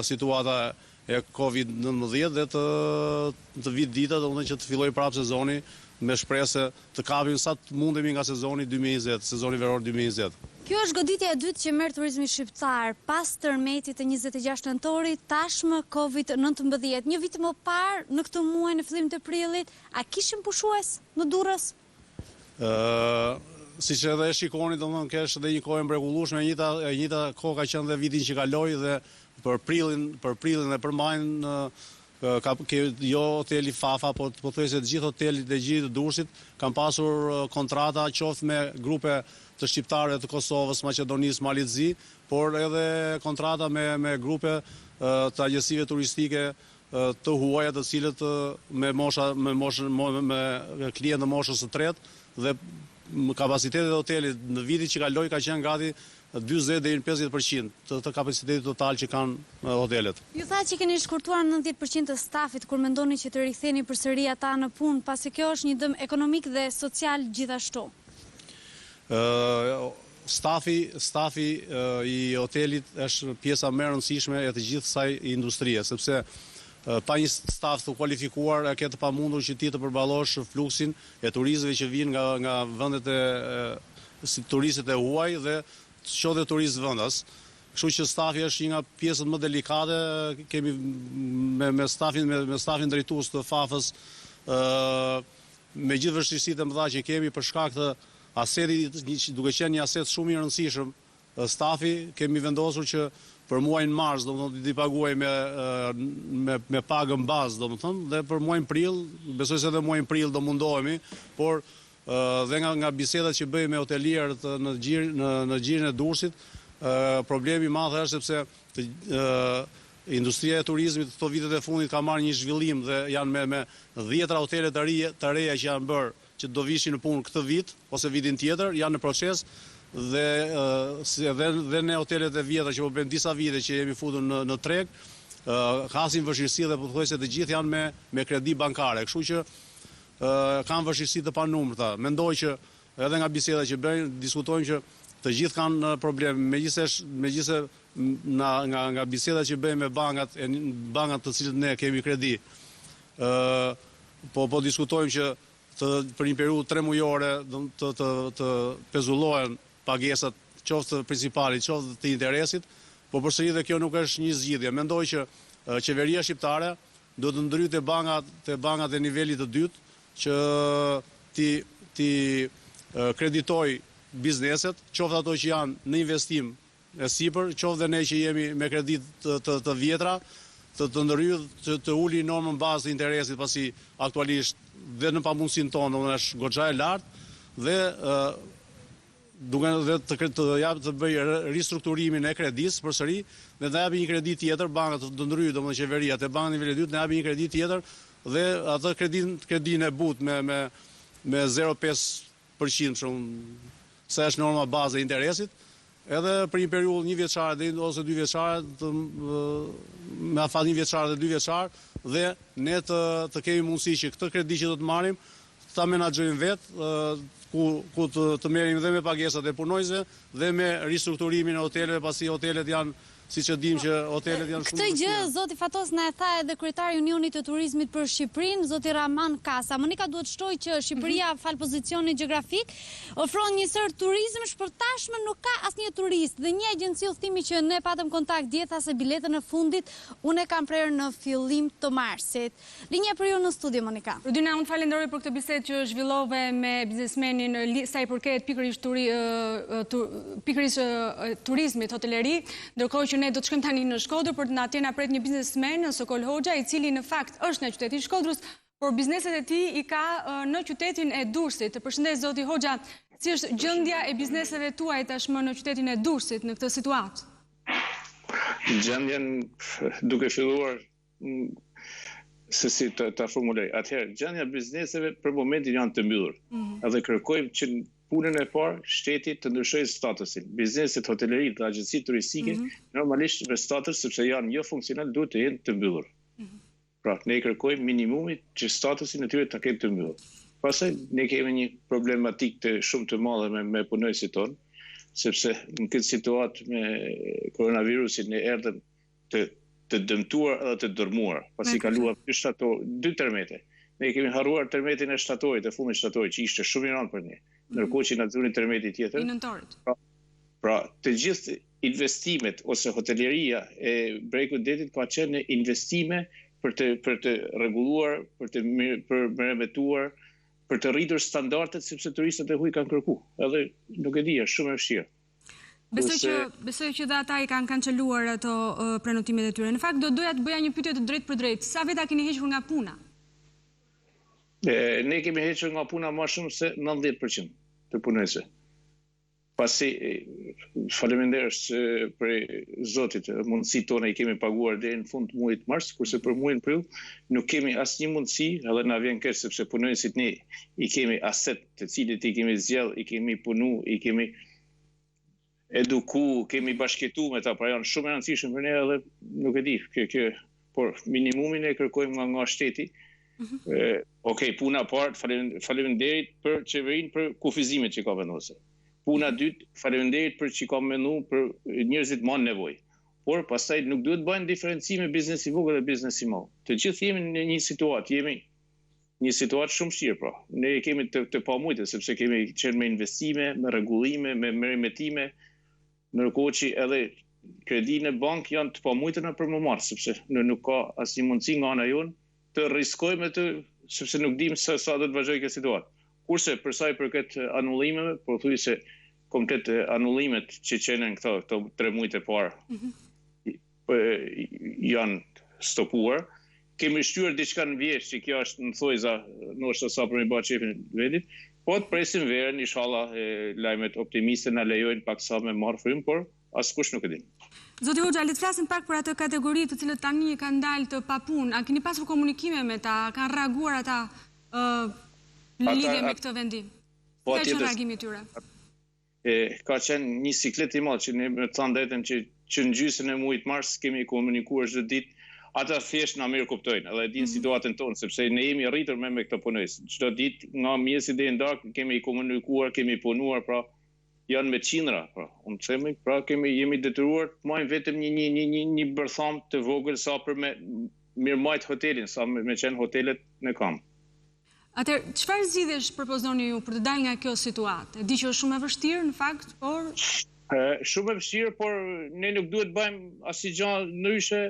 situata e Covid-19 dhe të vit dita, domethënë që të fillojë prapë sezoni me shpresë të kapim sa të mundemi nga sezoni 2020, sezoni veror 2020. Kjo është goditja e dytë që merr turizmi shqiptar pas tërmetit të 26 nëntorit, tashmë Covid-19. Një vit më parë, në këtë muaj në fillim të prillit, a kishim pushues në Durrës? Siç edhe shikoni, domethënë kesh edhe një kohë mrekullueshme, e njëjta kohë ka qenë dhe vitin që kaloi dhe për prillin e për majin jo hoteli Fafa, po thuajse të gjithë hotelit e gjithë të Durrësit kanë pasur kontrata qoftë me grupe të shqiptare të Kosovës, Maqedonisë, Malizzi, por edhe kontrata me grupe të agjësive turistike të huaja, të cilët me klientë në moshës së tretë dhe kapacitetet e hotelit në vitin që kaloi ka qenë gati 40 deri në 50% të kapacitetit total që kanë hotelet. Ju tha që keni shkurtuar 90% të stafit, kur mendoni që të riktheni përsëri ata në punë, pasi kjo është një dëm ekonomik dhe social gjithashtu? Stafi i hotelit është pjesa më e rëndësishme e të gjithë kësaj industrie, sepse pa një staf të kualifikuar e ke të pamundur që ti të përballosh fluksin e turistëve që vinë nga vendet si turistët e huaj dhe qoftë turistë vendas. Kështu që stafi është një nga pjesët më delikate, kemi me stafin drejtues të Fafës, me gjithë vështirësitë e mëdha që kemi për shkak të asetit, duke qenë një aset shumë i rëndësishëm, stafi kemi vendosur që për muajin mars, domethënë t'i paguaj me pagën bazë, domethënë, dhe për muajin prill, besoj se edhe muajin prill do mundohemi, por dhe nga bisedat që bëjmë me hotelierët në gjirin e Durrësit, problemi i madh është sepse industria e turizmit këto vitet e fundit ka marrë një zhvillim dhe janë me 10 hotele të reja që janë bërë, që do vishin në punë këtë vit ose vitin tjetër, janë në proces dhe ne hotelet e vjetra që po bëjmë disa vite që jemi futur në treg, hasim vështirësi dhe pothuajse të gjithë janë me kredi bankare, kështu që kanë vështirësi të panumërta. Mendoj që edhe nga biseda që bëjmë, diskutojmë që të gjithë kanë probleme, megjithëse nga biseda që bëjmë me bankat të cilët ne kemi kredi. Po diskutojmë që për një periudhë 3 mujore të pezullohen pagesat qoftë principalit, qoftë të interesit, po përsëri dhe kjo nuk është një zgjidhje. Mendoj që qeveria shqiptare do të ndryjë te bankat e nivelit të dytë që ti kreditoj bizneset, qoftë ato që janë në investim e sipër, qoftë dhe ne që jemi me kredit të vjetra, të ndryjë të uli normën bazë të interesit, pasi aktualisht dhe në pamundësinë tonë është goxha e lartë dhe duke të bëj ristrukturimin e kredisë përsëri dhe të japi një kredi tjetër, bankat të ndryjë, domethënë qeveria te banka nivelit dytë, ne japi një kredi tjetër dhe atë kredin e but me 0,5% se është norma bazë e interesit, edhe për një periudhë 1 vjeçare ose 2 vjeçare, me afat 1 vjeçare dhe 2 vjeçare, dhe ne të kemi mundësi që këtë kredi që do të marrim, ta menaxhojmë vetë, ku të merrim dhe me pagesat e punojësve dhe me ristrukturimin e hoteleve, pasi hotelet janë, siç e dim që hotelet janë shumë. Këtë gjë zoti Fatos na e tha edhe kryetari i Unionit të Turizmit për Shqipërinë, zoti Raman Kasa. Monika duhet shtoj që Shqipëria fal pozicionit gjeografik ofron një sër turizmësh, por tashmë nuk ka asnjë turist dhe një agjenci udhëtimi që ne patëm kontakt dje tha se biletën e fundit unë e kam prerë në fillim të marsit. Linja për ju në studio, Monika. Rudina, unë falenderoj për këtë bisedë që zhvillove me biznesmenin sa i përket pikërisht turizmit, hoteleri, ndërkohë që ne do të shkojmë tani në Shkodër për të na atje na pret një biznesmen, Sokol Hoxha, i cili në fakt është në qytetin Shkodrës, por bizneset e tij i ka në qytetin e Durrësit. Përshëndes zoti Hoxha, si është gjendja e bizneseve tuaj tashmë në qytetin e Durrësit në këtë situatë? Gjendjen duke filluar se si ta formuloj. Atëherë, gjendja e bizneseve për momentin janë të mbyllur. Edhe kërkojmë që punën e parë, shteti të ndryshojë statusin. Bizneset, hotelerit dhe agjensitë turistike normalisht me status sepse janë jo funksional duhet të jenë të mbyllur. Pra, ne kërkojmë minimumit që statusin e tyre të ketë të mbyllur. Pastaj ne kemi një problematikë shumë të madhe me punojësit tonë, sepse në këtë situatë me koronavirusit ne erdhëm të dëmtuar edhe të dërmuar, pasi kaluam 2 tërmete. Ne kemi harruar tërmetin e shtatorit, e fundit shtatorit, që ishte shumë i rëndë për ne. Ndërkohë që na dhuni tërmeti tjetër. I nëntorit. Pra, të gjithë investimet ose hoteleria e Brekut Detit ka qenë investime për të rregulluar, për të remetuar, për të rritur standardet sepse turistët e huaj kanë kërku. Edhe nuk e di, është shumë e vështirë. Besoj që dhe ata i kanë kanceluar ato prenotimet e tyre. Në fakt do doja të bëja një pyetje të drejtë për drejtë. Sa veta keni hequr nga puna? Ne kemi hequr nga puna më shumë se 90% të punësve. Pasi faleminderit për Zotit, mundësitë tona i kemi paguar deri në fund të muajit mars, kurse për muajin prill nuk kemi asnjë mundësi, edhe na vjen keq sepse punonësit ne i kemi aset të cilët i kemi zgjell, i kemi punu, i kemi eduku, kemi bashkëtu me ta, pra janë shumë e rëndësishëm për ne edhe nuk e di, por minimumin e kërkojmë nga shteti. Okej, puna parë, faleminderit për qeverinë për kufizimet që ka vendosur. Puna dytë, faleminderit për që ka menu për njerëzit më nevojë. Por pastaj nuk duhet bëjnë diferencime biznesi i vogël dhe biznesi i madh. Të gjithë jemi në një situatë shumë vështirë, pra. Ne kemi të pamujtë sepse kemi qenë me investime, me rregullime, me remetime, ndërkohë që edhe kreditë në bank janë të pamujtëra për më marr, sepse nuk ka asnjë mundësi nga ana jonë të rriskojmë sepse nuk dimë sa do të vazhdojë kjo situatë. Kurse për sa i përket anullimeve, po thuaj se komplet anullimet që qenën këto 3 muajt e parë janë stopuar. Kemi shtyr diçka në vjeç, që kjo është në thojza, ndoshta sa për mi bërë qefin vendit, po të presim verën, inshallah lajmet optimiste na lejojnë pak sa me marrë frymë, por askush nuk e din. Zoti Hoxha, le të flasim pak për atë kategori të cilët tani kanë dalë të papunë. A keni pasur komunikime me ta? Kanë reaguar ata në lidhje me këtë vendim? Ka qenë reagimi i tyre? Ka qenë një siklet i madh që ne me të thënë drejtën që në gjysmën e muajit mars kemi komunikuar çdo ditë. Ata thjesht na mirë kuptojnë, edhe e dinë situatën tonë, sepse ne jemi rritur me këto punës. Çdo ditë nga mëngjesi deri në darkë kemi komunikuar, kemi punuar, pra janë me qindra, pra unë themi, pra jemi detyruar të marrim vetëm një bërtham të vogël sa për me mirëmbajt hotelin, sa me qenë hotelet në kamp. Atëherë, çfarë zgjidhjesh propozoni ju për të dalë nga kjo situatë? E di që është shumë e vështirë në fakt, por shumë e vështirë, por ne nuk duhet bëjmë asnjë gjë ndryshe,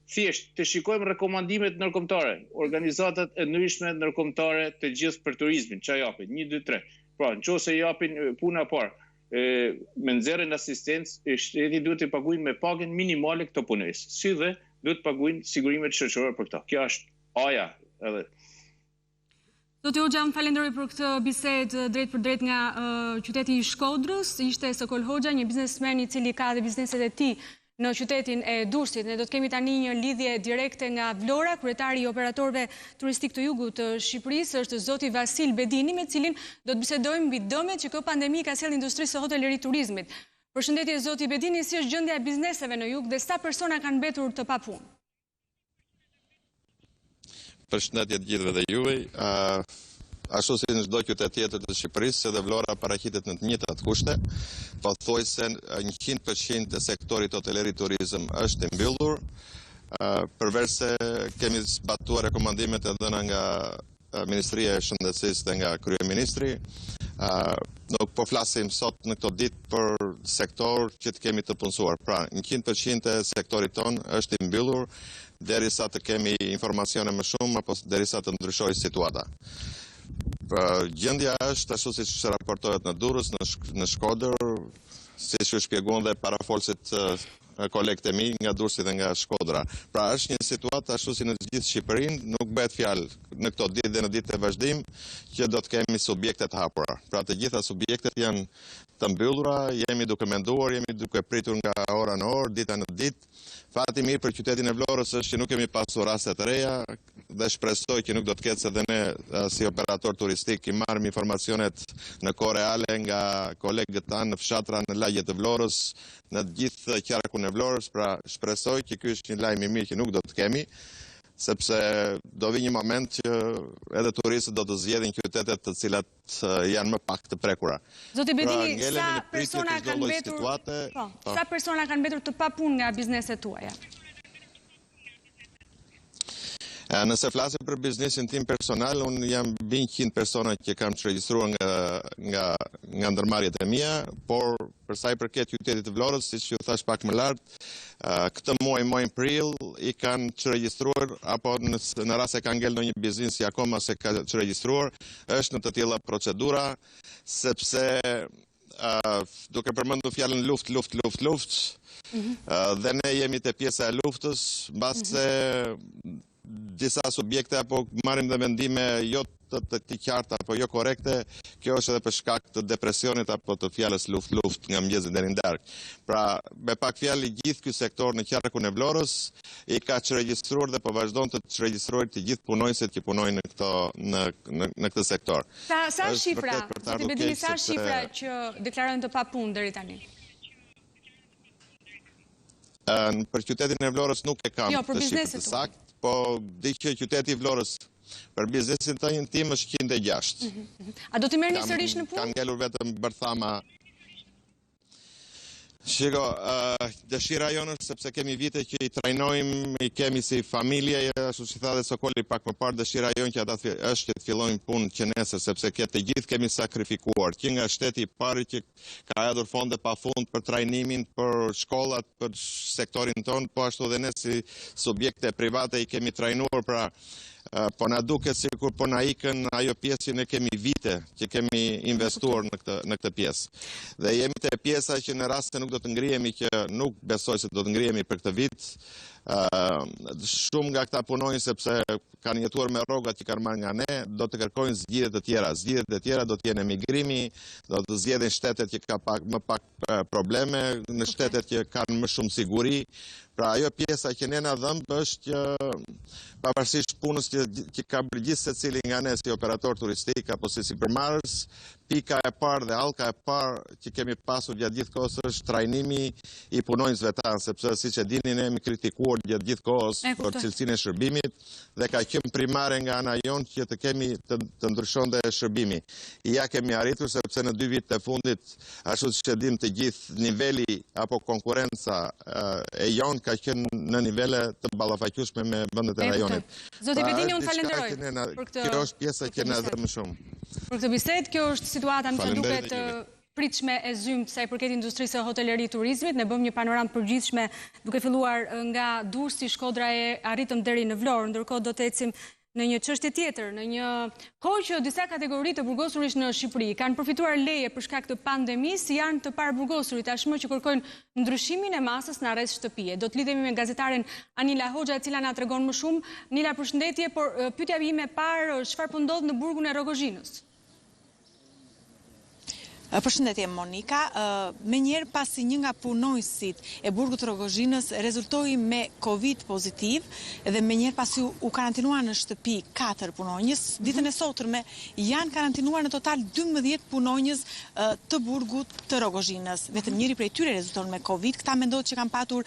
thjesht të shikojmë rekomandimet ndërkombëtare, organizatat e ndryshme ndërkombëtare të gjithë për turizmin, çfarë japin, 1, 2, 3. Pra, nëse japin puna parë, me nxjerrjen asistencë, shteti duhet të paguajë me pagën minimale këto punës. Si dhe duhet të paguajnë sigurimet shoqërore për këta. Kjo është aja edhe. Zoti Hoxha, më falenderoj për këtë bisedë drejt për drejt nga qyteti i Shkodrës. Ishte Sokol Hoxha, një biznesmen i cili ka dhe bizneset e tij në qytetin e Durrësit. Ne do të kemi tani një lidhje direkte nga Vlora. Kryetari i operatorëve turistik të jugut të Shqipërisë është zoti Vasil Bedini, me cilin do të bisedojmë mbi dëmet që kjo pandemi ka sjellë industrisë së hotelerisë turizmit. Përshëndetje zoti Bedini, si është gjendja e bizneseve në jug dhe sa persona kanë mbetur të papunë? Përshëndetje të gjithëve dhe juve. Ashtu si në çdo qytet tjetër të Shqipërisë, edhe Vlora paraqitet në të njëjtat kushte. Pothuajse 100% e sektorit hoteleri turizëm është i mbyllur, përveç se kemi zbatuar rekomandimet e dhëna nga Ministria e Shëndetësisë dhe nga kryeministri. Nuk po flasim sot në këto ditë për sektor që të kemi të punësuar. Pra, 100% e sektorit ton është i mbyllur, derisa të kemi informacione më shumë, apo derisa të ndryshojë situata. Gjendja është ashtu siç raportohet në Durrës, në Shkodër, siç u shpjeguan dhe parafolësit kolegët e mi nga Durrësi dhe nga Shkodra. Pra është një situatë ashtu si në gjithë Shqipërinë, nuk bëhet fjalë në këto ditë dhe në ditët e vazhdim që do të kemi subjekte të hapura. Pra të gjitha subjektet janë të mbyllura, jemi duke menduar, jemi duke pritur nga ora në orë, dita në ditë. Fati mirë për qytetin e Vlorës është që nuk kemi pasur raste të reja dhe shpresoj që nuk do të ketë se dhe ne si operator turistik i marrim informacionet në kohë reale nga kolegët tanë në fshatra në lagjet e Vlorës, në gjithë qarkun e Vlorës, pra shpresoj që ky është një lajm i mirë që nuk do të kemi, sepse do vi një moment që edhe turistët do të zgjedhin qytetet të cilat janë më pak të prekura. Zoti Bedini, sa persona kanë mbetur të papunë nga bizneset tuaja? Nëse flasim për biznesin tim personal, unë jam 100 persona që kam të regjistruar nga ndërmarrjet e mia, por për sa i përket qytetit të Vlorës, siç ju thash pak më lart, këtë muaj prill i kanë të regjistruar, apo në rast se ka ngel ndonjë biznes që akoma se ka të regjistruar, është në të tilla procedura, sepse duke përmendur fjalën luft, dhe ne jemi te pjesa e luftës, mbase disa subjekte apo marrim dhe mendime jo të qarta apo jo korrekte, kjo është edhe për shkak të depresionit apo të fjalës luft nga mëngjesi deri në darkë. Pra, me pak fjalë gjithë ky sektor në qarkun e Vlorës i ka regjistruar dhe po vazhdon të regjistrojë të gjithë punonjësit që punojnë në këtë sektor. Sa shifra, zoti Bedini, sa shifra që deklarojnë të papunë deri tani? Për qytetin e Vlorës nuk e kam të shifrë të saktë, po di që qyteti i Vlorës për biznesin tim është 106. A do t'i merrni sërish në punë? Ka ngelur vetëm bërthama. Shiko, dëshira jonë është sepse kemi vite që i trajnojmë, i kemi si familje, ashtu si tha dhe Sokoli pak më parë, dëshira jonë që ata është që të fillojmë punë që nesër, sepse të gjithë kemi sakrifikuar, që nga shteti i parë që ka hedhur fonde pafund për trajnimin, për shkollat, për sektorin tonë, po ashtu dhe ne si subjekte private i kemi trajnuar, pra po na duket sikur po na ikën ajo pjesë që ne kemi vite që kemi investuar në këtë pjesë. Dhe jemi te pjesa që në rast se nuk do të ngrihemi, që nuk besoj se do të ngrihemi për këtë vit, shumë nga këta punojnë sepse kanë jetuar me rrogat që kanë marrë nga ne, do të kërkojnë zgjidhje të tjera. Zgjidhjet e tjera do të jenë emigrimi, do të zgjedhin shtetet që ka më pak probleme, në shtetet që kanë më shumë siguri. Pra ajo pjesa që ne na dhëmb është që pavarësisht punës që ka bërë gjithë secili nga ne si operator turistik apo si përmarrës, pika e parë dhe hallka e parë që kemi pasur gjatë gjithë kohës është trajnimi i punonjësve tanë, sepse siç e dini ne kemi kritikuar gjatë gjithë kohës për cilësinë e shërbimit dhe ka qenë primare nga ana jonë që të kemi të ndryshonte shërbimi. Ja kemi arritur sepse në 2 vitet e fundit, ashtu siç e dim të gjithë, niveli apo konkurenca e jonë ka qenë në nivele të ballafaqueshme me vendet e rajonit. Zoti Bedini, unë falenderoj për këtë. Kjo është pjesa që na dhe më shumë. Për këtë bisedë, kjo është situata në që duket pritshme e zymt sa i përket industrisë së hotelerisë turizmit. Ne bëm një panoramë përgjithshme duke filluar nga Durrësi, Shkodra e arritëm deri në Vlorë, ndërkohë do të ecim në një çështje tjetër, në një kohë që disa kategori të burgosurish në Shqipëri kanë përfituar leje për shkak të pandemisë, janë të parë burgosurit tashmë që kërkojnë ndryshimin e masës në arrest shtëpie. Do të lidhemi me gazetaren Anila Hoxha, e cila na tregon më shumë. Nila, përshëndetje, por pyetja ime e parë, çfarë po ndodh në burgun e Rogozhinës? Përshëndetje Monika, me njerë pasi një nga punojësit e burgut të Rogozhinës rezultoi me Covid pozitiv dhe me njerë pasi u karantinuar në shtëpi 4 punonjës, ditën e sotërme janë karantinuar në total 12 punonjës të burgut të Rogozhinës. Vetëm njëri prej tyre rezulton me Covid, këta mendojnë që kanë patur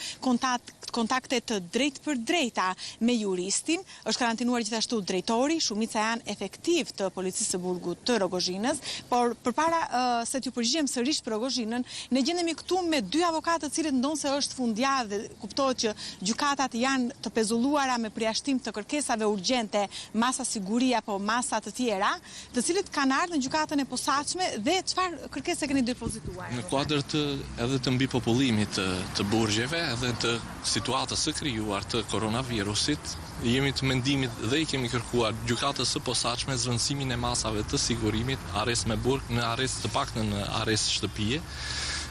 kontakte të drejt për drejta me juristin, është karantinuar gjithashtu drejtori, shumica janë efektiv të policisë së burgut të Rogozhinës, por përpara se t'ju përgjigjem sërish për Rogozhinën, ne gjendemi këtu me 2 avokatë të cilët ndonë se është fundjavë dhe kuptohet që gjykatat janë të pezulluara me përjashtim të kërkesave urgjente, masa siguri apo masa të tjera, të cilët kanë ardhur në gjykatën e posaçme dhe çfarë kërkese keni depozituar? Në kuadër edhe të mbipopullimit të burgjeve edhe të situatës së krijuar të koronavirusit, jemi të mendimit dhe i kemi kërkuar gjykatës së posaçme zrëndësimin e masave të sigurimit, arrest me burg në arrest të paktën në arrest shtëpie,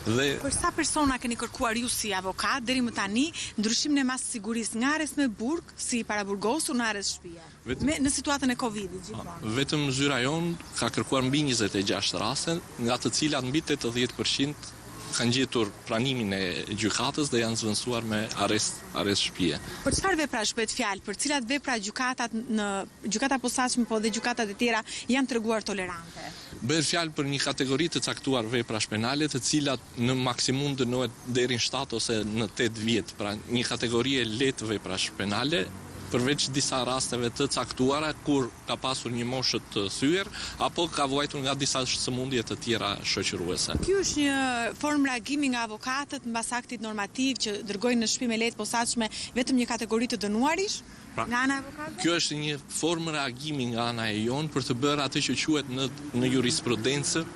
Për sa persona keni kërkuar ju si avokat deri më tani ndryshimin e masës sigurisë nga arrest me burg si paraburgosur në arrest shtëpie? Në situatën e Covidit gjithmonë. Vetëm zyra jon ka kërkuar mbi 26 raste, nga të cilat mbi 80% kanë gjetur pranimin e gjykatës dhe janë zvendësuar me arrest shtëpie. Për çfarë vepra shpejt fjalë, për cilat vepra gjykatat në gjykata posaçme po dhe gjykatat e tjera janë treguar tolerante? Bëhet fjalë për një kategori të caktuar veprash penale, të cilat në maksimum dënohet deri në 7 ose në 8 vjet, pra një kategori e lehtë veprash penale, përveç disa rasteve të caktuara kur ka pasur një moshë të thyer apo ka vuajtur nga disa sëmundje të tjera shoqëruese. Ky është një formë reagimi nga avokatët mbas aktit normativ që dërgojnë në shtëpi me lehtë posaçme vetëm një kategori të dënuarish? Nga ana e avokatëve? Kjo është një formë reagimi nga ana e jon për të bërë atë që quhet në jurisprudencë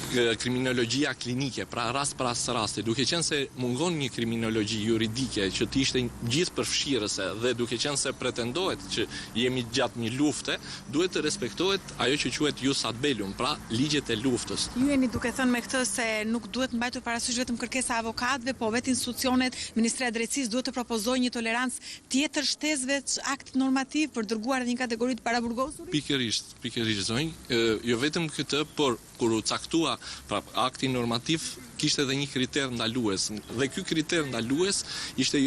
kriminologjia klinike, pra rast pas rasti, duke qenë se mungon një kriminologji juridike që të ishte gjithë përfshirëse dhe duke qenë se pretendohet që jemi gjatë një lufte, duhet të respektohet ajo që quhet jus ad bellum, pra ligjet e luftës. Ju jeni duke thënë me këtë se nuk duhet mbajtur parasysh vetëm kërkesa e avokatëve, po vetë institucionet, Ministria e Drejtësisë duhet të propozojnë një tolerancë tjetër shtesëve aktit normativ për dërguar një kategori të paraburgosurit? Pikërisht zonjë, jo vetëm këtë, por kur u caktua pra akti normativ kishte edhe një kriter ndalues dhe ky kriter ndalues ishte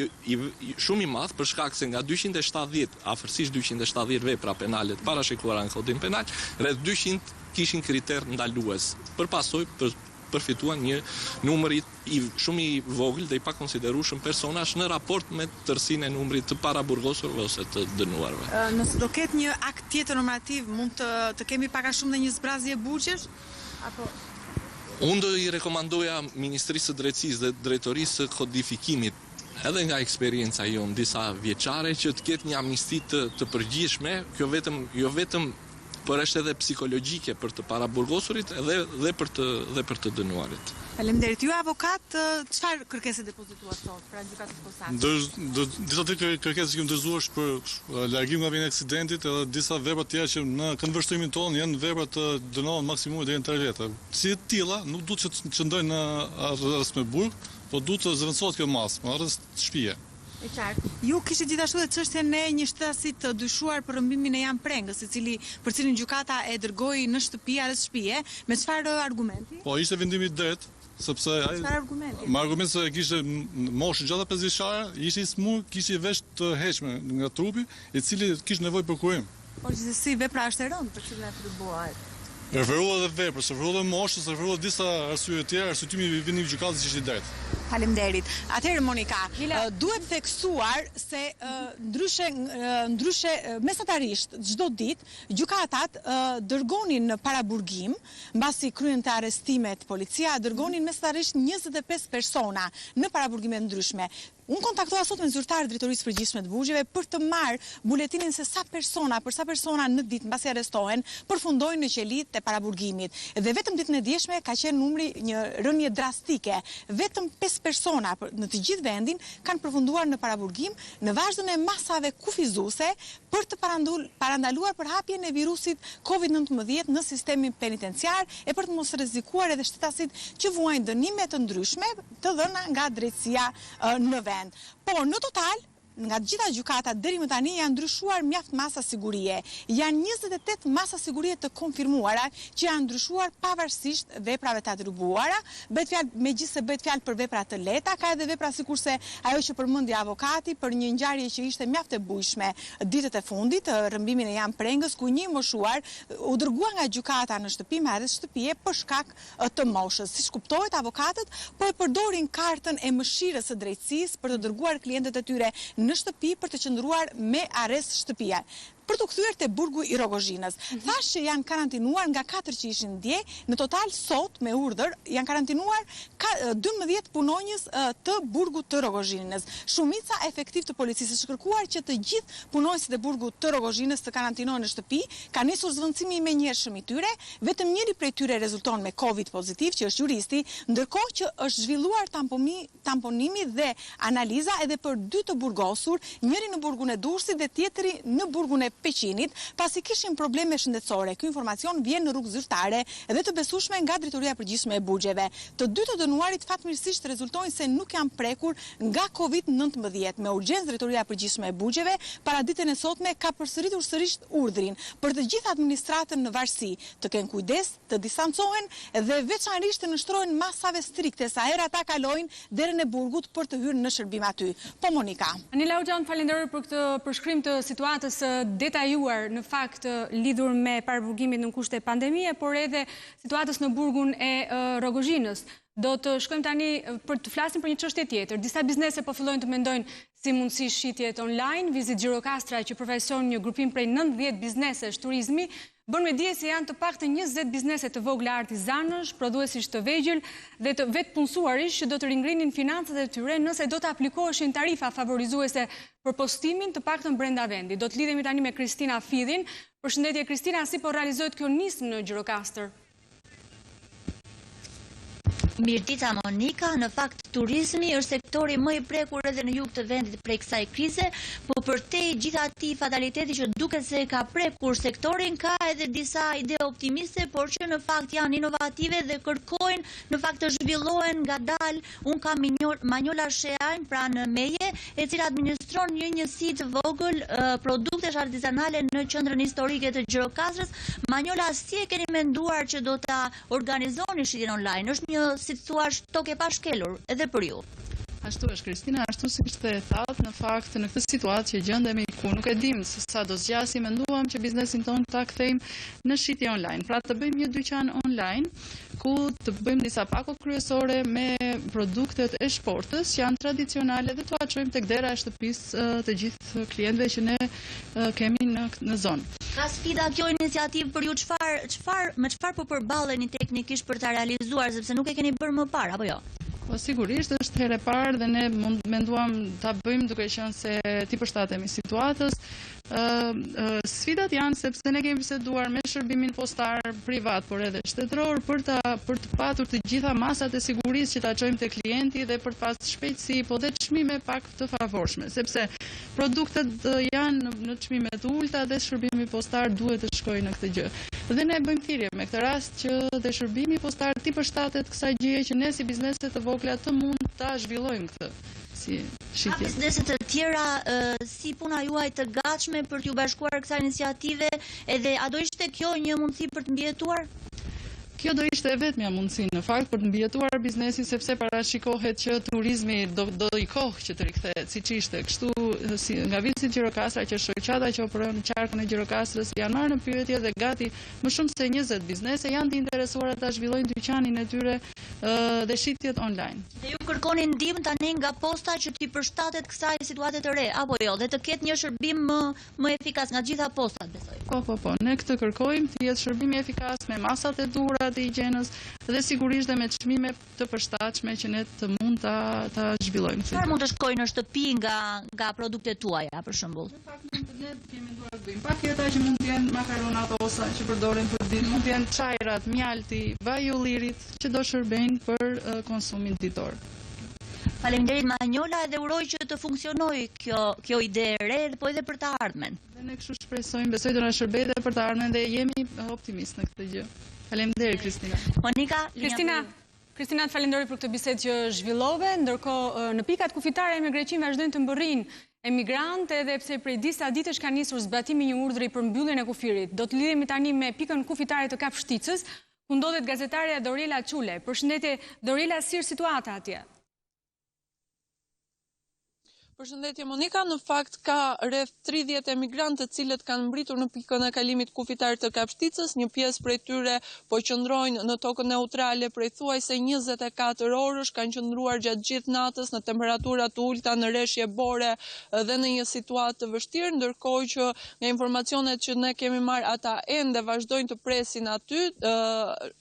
shumë i madh për shkak se nga 270, afërsisht 270 vepra penale të parashikuara në kodin penal, rreth 200 kishin kriter ndalues. Për pasojë përfituan një numër shumë i vogël dhe i pakonsiderueshëm personash në raport me tërsinë e numrit të paraburgosurve ose të dënuarve. Nëse do ketë një akt tjetër normativ, mund të kemi pak a shumë dhe një zbrazje burgjesh? Apo unë do i rekomandoja Ministrisë së Drejtësisë dhe Drejtorisë së Kodifikimit, edhe nga eksperienca jonë disa vjeçare, që të ketë një amnisti të përgjithshme, kjo jo vetëm por është edhe psikologjike për të paraburgosurit dhe për të dënuarit. Faleminderit. Ju avokat, çfarë kërkesë depozituar sot pra gjykatës posaçme? Disa të kërkesë që dërzuar për largim nga vjen e aksidentit edhe disa vepra të tjera që në këndvështrimin tonë janë vepra të dënohen maksimumi deri në 3 vjet. Si të tilla nuk duhet që qëndrojnë në arrest me burg, po duhet të zvendësohet kjo masë, në arrest shtëpie. E qartë. Ju kishte gjithashtu edhe çështjen e një shtetasit të dyshuar për rrëmbimin e Jan Prengës, për cilin gjykata e dërgoi në shtëpi arrest shtëpie, me çfarë argumenti? Po ishte vendimi i drejtë, sepse ai me argument se kishte moshë gjatë 5 vjeçare, ishte i smur, kishte vesh të heqme nga trupi, i cili kishte nevojë për kurim. Po gjithsesi vepra është e rëndë për cilën atribuohet. Referuar edhe veprës, referuar edhe moshës, referuar disa arsye të tjera, arsyetimi i vendimit të gjykatës ishte i drejtë. Faleminderit. Atëherë Monika, duhet theksuar se ndryshe mesatarisht çdo ditë gjykatat dërgonin në paraburgim, mbasi kryen të arrestimet policia dërgonin mesatarisht 25 persona në paraburgime ndryshme. Unë kontaktova sot me zyrtarë drejtorisë përgjithshme të burgjeve për të marrë buletinin se për sa persona në ditë mbasi arrestohen, përfundojnë në qelit e paraburgimit. Dhe vetëm ditën e djeshme ka qenë numri një rënje drastike. Vetëm 5 persona në të gjithë vendin kanë përfunduar në paraburgim në vazhdon e masave kufizuese për të parandaluar përhapjen e virusit COVID-19 në sistemin penitenciar e për të mos rrezikuar edhe shtetasit që vuajnë dënime të ndryshme të dhëna nga drejtësia në vend. Po, në total, nga gjitha gjykata deri më tani janë ndryshuar mjaft masa sigurie. Janë 28 masa sigurie të konfirmuara që janë ndryshuar pavarësisht veprave të atribuara. Megjithëse bëhet fjalë për vepra të lehta, ka edhe vepra sikurse ajo që përmendi avokati për një ngjarje që ishte mjaft e bujshme ditët e fundit, rrëmbimin e Jan Prengës, ku një moshuar u dërgua nga gjykata në shtëpi me arrest shtëpie për shkak të moshës. Siç kuptohet, avokatët po e përdorin kartën e mëshirës së drejtësisë për të dërguar klientët e tyre në shtëpi për të qëndruar me arrest shtëpia. Për të kthyer te burgu i Rogozhinës. Thash që janë karantinuar nga 4 që ishin dje, në total sot me urdhër janë karantinuar 12 punonjës të burgut të Rogozhinës. Shumica efektiv të policisë është kërkuar që të gjithë punonjësit e burgut të Rogozhinës të karantinohen në shtëpi, ka nisur zvendësimi i menjëhershëm i tyre, vetëm njëri prej tyre rezulton me Covid pozitiv, që është juristi, ndërkohë që është zhvilluar tamponimi dhe analiza edhe për 2 të burgosur, njëri në burgun e Durrësit dhe tjetri në burgun e Peqinit, pasi kishin probleme shëndetësore. Ky informacion vjen në rrugë zyrtare dhe të besueshme nga Drejtoria e Përgjithshme e Burgjeve. Të 2 të dënuarit fatmirësisht rezultojnë se nuk janë prekur nga COVID-19. Me urgjencë Drejtoria e Përgjithshme e Burgjeve para ditën e sotme ka përsëritur sërish urdhrin për të gjithë administratën në varësi të kenë kujdes, të distancohen dhe veçanërisht të nështrojnë masave strikte sa herë ata kalojnë derën e burgut për të hyrë në shërbim aty. Po Monika. Anila Uxhan, falenderoj për këtë përshkrim të situatës detajuar në fakt lidhur me parapurgimin në kushte pandemie, por edhe situatës në burgun e Rogozhinës. Do të shkojmë tani për të flasim për një çështje tjetër. Disa biznese po fillojnë të mendojnë si mundësi shitjet online. Vizit Gjirokastra që përfaqëson një grupim prej 90 biznesesh turizmi, bën me dije se janë të paktën 20 biznese të vogla artizanësh, prodhuesish të vegjël dhe të vetë punësuarish që do të ringrinin financat e tyre nëse do të aplikoheshin tarifa favorizuese për postimin të paktën brenda vendit. Do të lidhemi tani me Kristina Fidhin. Përshëndetje Kristina, si po realizohet kjo nismë në Gjirokastër? Mirëdica Monika, në fakt turizmi është sektori më i prekur edhe në jug të vendit prej kësaj krize, po përtej gjithati fataliteti që duket se ka prekur sektorin, ka edhe disa ide optimiste, por që në fakt janë inovative dhe kërkojnë në fakt të zhvillohen ngadalë. Unë kam Manjola Sheajn pranë meje, e cila administron një njësi të vogël produktesh artizanale në qendrën historike të Gjirokastrës. Manjola, si e keni menduar që do ta organizoni shitjen online? Është një, si të thuash, tokë e pashkelur edhe për ju. Ashtu është Kristina, ashtu si kështë e thatë, në fakt në këtë situatë që gjendemi ku nuk e dim se sa do zgjasi, menduam që biznesin tonë ta kthejmë në shitje online. Pra të bëjmë një dyqan online ku të bëjmë disa pako kryesore me produktet e shportës që janë tradicionale dhe të aqojmë tek dera e shtëpisë të gjithë klientëve që ne kemi në zonë. Ka sfida kjo iniciativë për ju, me çfarë po përballeni teknikisht për ta realizuar, sepse nuk e keni bërë më parë, apo jo? Po sigurisht është herë e parë dhe ne menduam ta bëjmë duke qenë se ti përshtatemi situatës. Sfidat janë sepse ne kemi biseduar me shërbimin postar privat, por edhe shtetëror për të patur të gjitha masat e sigurisë që ta çojmë te klienti dhe për të pasur shpejtësi, po dhe çmime pak të favorshme, sepse produktet janë në çmime të ulta dhe shërbimi postar duhet të shkojë në këtë gjë. Dhe ne bëjmë thirrje me këtë rast që dhe shërbimi postar ti përshtatet kësaj gjëje që ne si biznese të vogla të mund ta zhvillojmë këtë. A bizneset të tjera, si puna juaj të gatshme për t'ju bashkuar kësaj iniciative, edhe a do ishte kjo një mundësi për të mbijetuar? Kjo do ishte e vetmja mundësi në fakt për të mbijetuar biznesin, sepse parashikohet që turizmi do i kohë që të rikthehet, siç ishte. Kështu nga Vizit Gjirokastra, që shoqata që operon në qarkun e Gjirokastrës, janë marrë në pyetje dhe gati më shumë se 20 biznese janë të interesuara ta zhvillojnë dyqanin e tyre dhe shitjet online. Dhe ju kërkoni ndihmë tani nga posta që t'i përshtatet kësaj situate të re, apo jo, dhe të ketë një shërbim më efikas nga gjitha postat, besoj. Po, ne këtë kërkojmë, të jetë shërbimi efikas me masat e duhura të higjienës dhe sigurisht dhe me çmime të përshtatshme që ne të mund ta zhvillojmë. Çfarë mund të shkojë në shtëpi nga produktet tuaja, për shembull? Në fakt ne kemi menduar të bëjmë paketa që mund të jenë makaronat osa që përdoren për ditë, mund të jenë çajrat, mjalti, vaj ullirit që do shërbejnë për konsumin ditor. Faleminderit Manjola, dhe uroj që të funksionojë kjo ide e re, po edhe për të ardhmen. Dhe ne kështu shpresojmë, besoj do na shërbejë për të ardhmen dhe jemi optimist në këtë gjë. Faleminderit Kristina. Monika, Kristina, të falenderoj për këtë bisedë që zhvillove, ndërkohë në pikat kufitare Emergjenca vazhdojnë të mbërrijnë emigrantë edhe pse prej disa ditësh ka nisur zbatimi një urdhri për mbylljen e kufirit. Do të lidhemi tani me pikën kufitare të Kapshticës, ku ndodhet gazetarja Dorela Çule. Përshëndetje Dorela, si është situata atje? Përshëndetje Monika, në fakt ka rreth 30 emigrantë të cilët kanë mbritur në pikën e kalimit kufitar të Kapshticës, një pjesë prej tyre po qëndrojnë në tokën neutrale prej thuajse 24 orësh, kanë qëndruar gjatë gjithë natës në temperatura të ulta, në rreshje bore dhe në një situatë të vështirë, ndërkohë që nga informacionet që ne kemi marrë ata ende vazhdojnë të presin aty.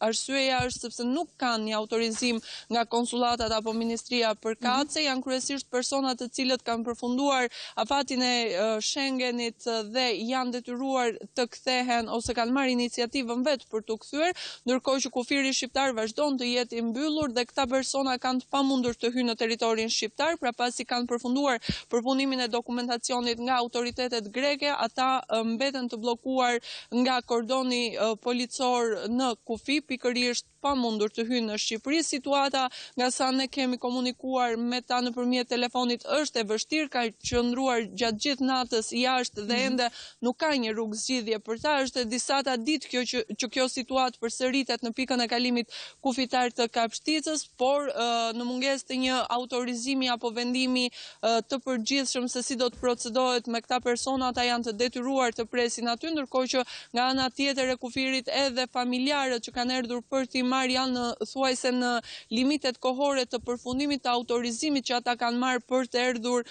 Arsyeja është sepse nuk kanë një autorizim nga konsulatat apo ministria përkatëse, janë kryesisht persona të cilët kanë përfunduar afatin e Schengenit dhe janë detyruar të kthehen ose kanë marrë iniciativën vetë për të kthyer, ndërkohë që kufiri shqiptar vazhdon të jetë i mbyllur dhe këta persona kanë të pamundur të hyjnë në territorin shqiptar, pra pasi kanë përfunduar përpunimin e dokumentacionit nga autoritetet greke, ata mbeten të bllokuar nga kordoni policor në kufi, pikërisht pamundur të hyjnë në Shqipëri. Situata, nga sa ne kemi komunikuar me ta nëpërmjet telefonit, është e vështirë, ka qëndruar gjatë gjithë natës jashtë dhe ende nuk ka një rrugë zgjidhje për ta. Është disata ditë që kjo situatë përsëritet në pikën e kalimit kufitar të Kapshticës, por në mungesë të një autorizimi apo vendimi të përgjithshëm se si do të procedohet me këta persona, ata janë të detyruar të presin aty, ndërkohë që nga ana tjetër e kufirit edhe familjarët që kanë erdhur për t'i marrë janë thuajse në limitet kohore të përfundimit të autorizimit që ata kanë marrë për të erdhur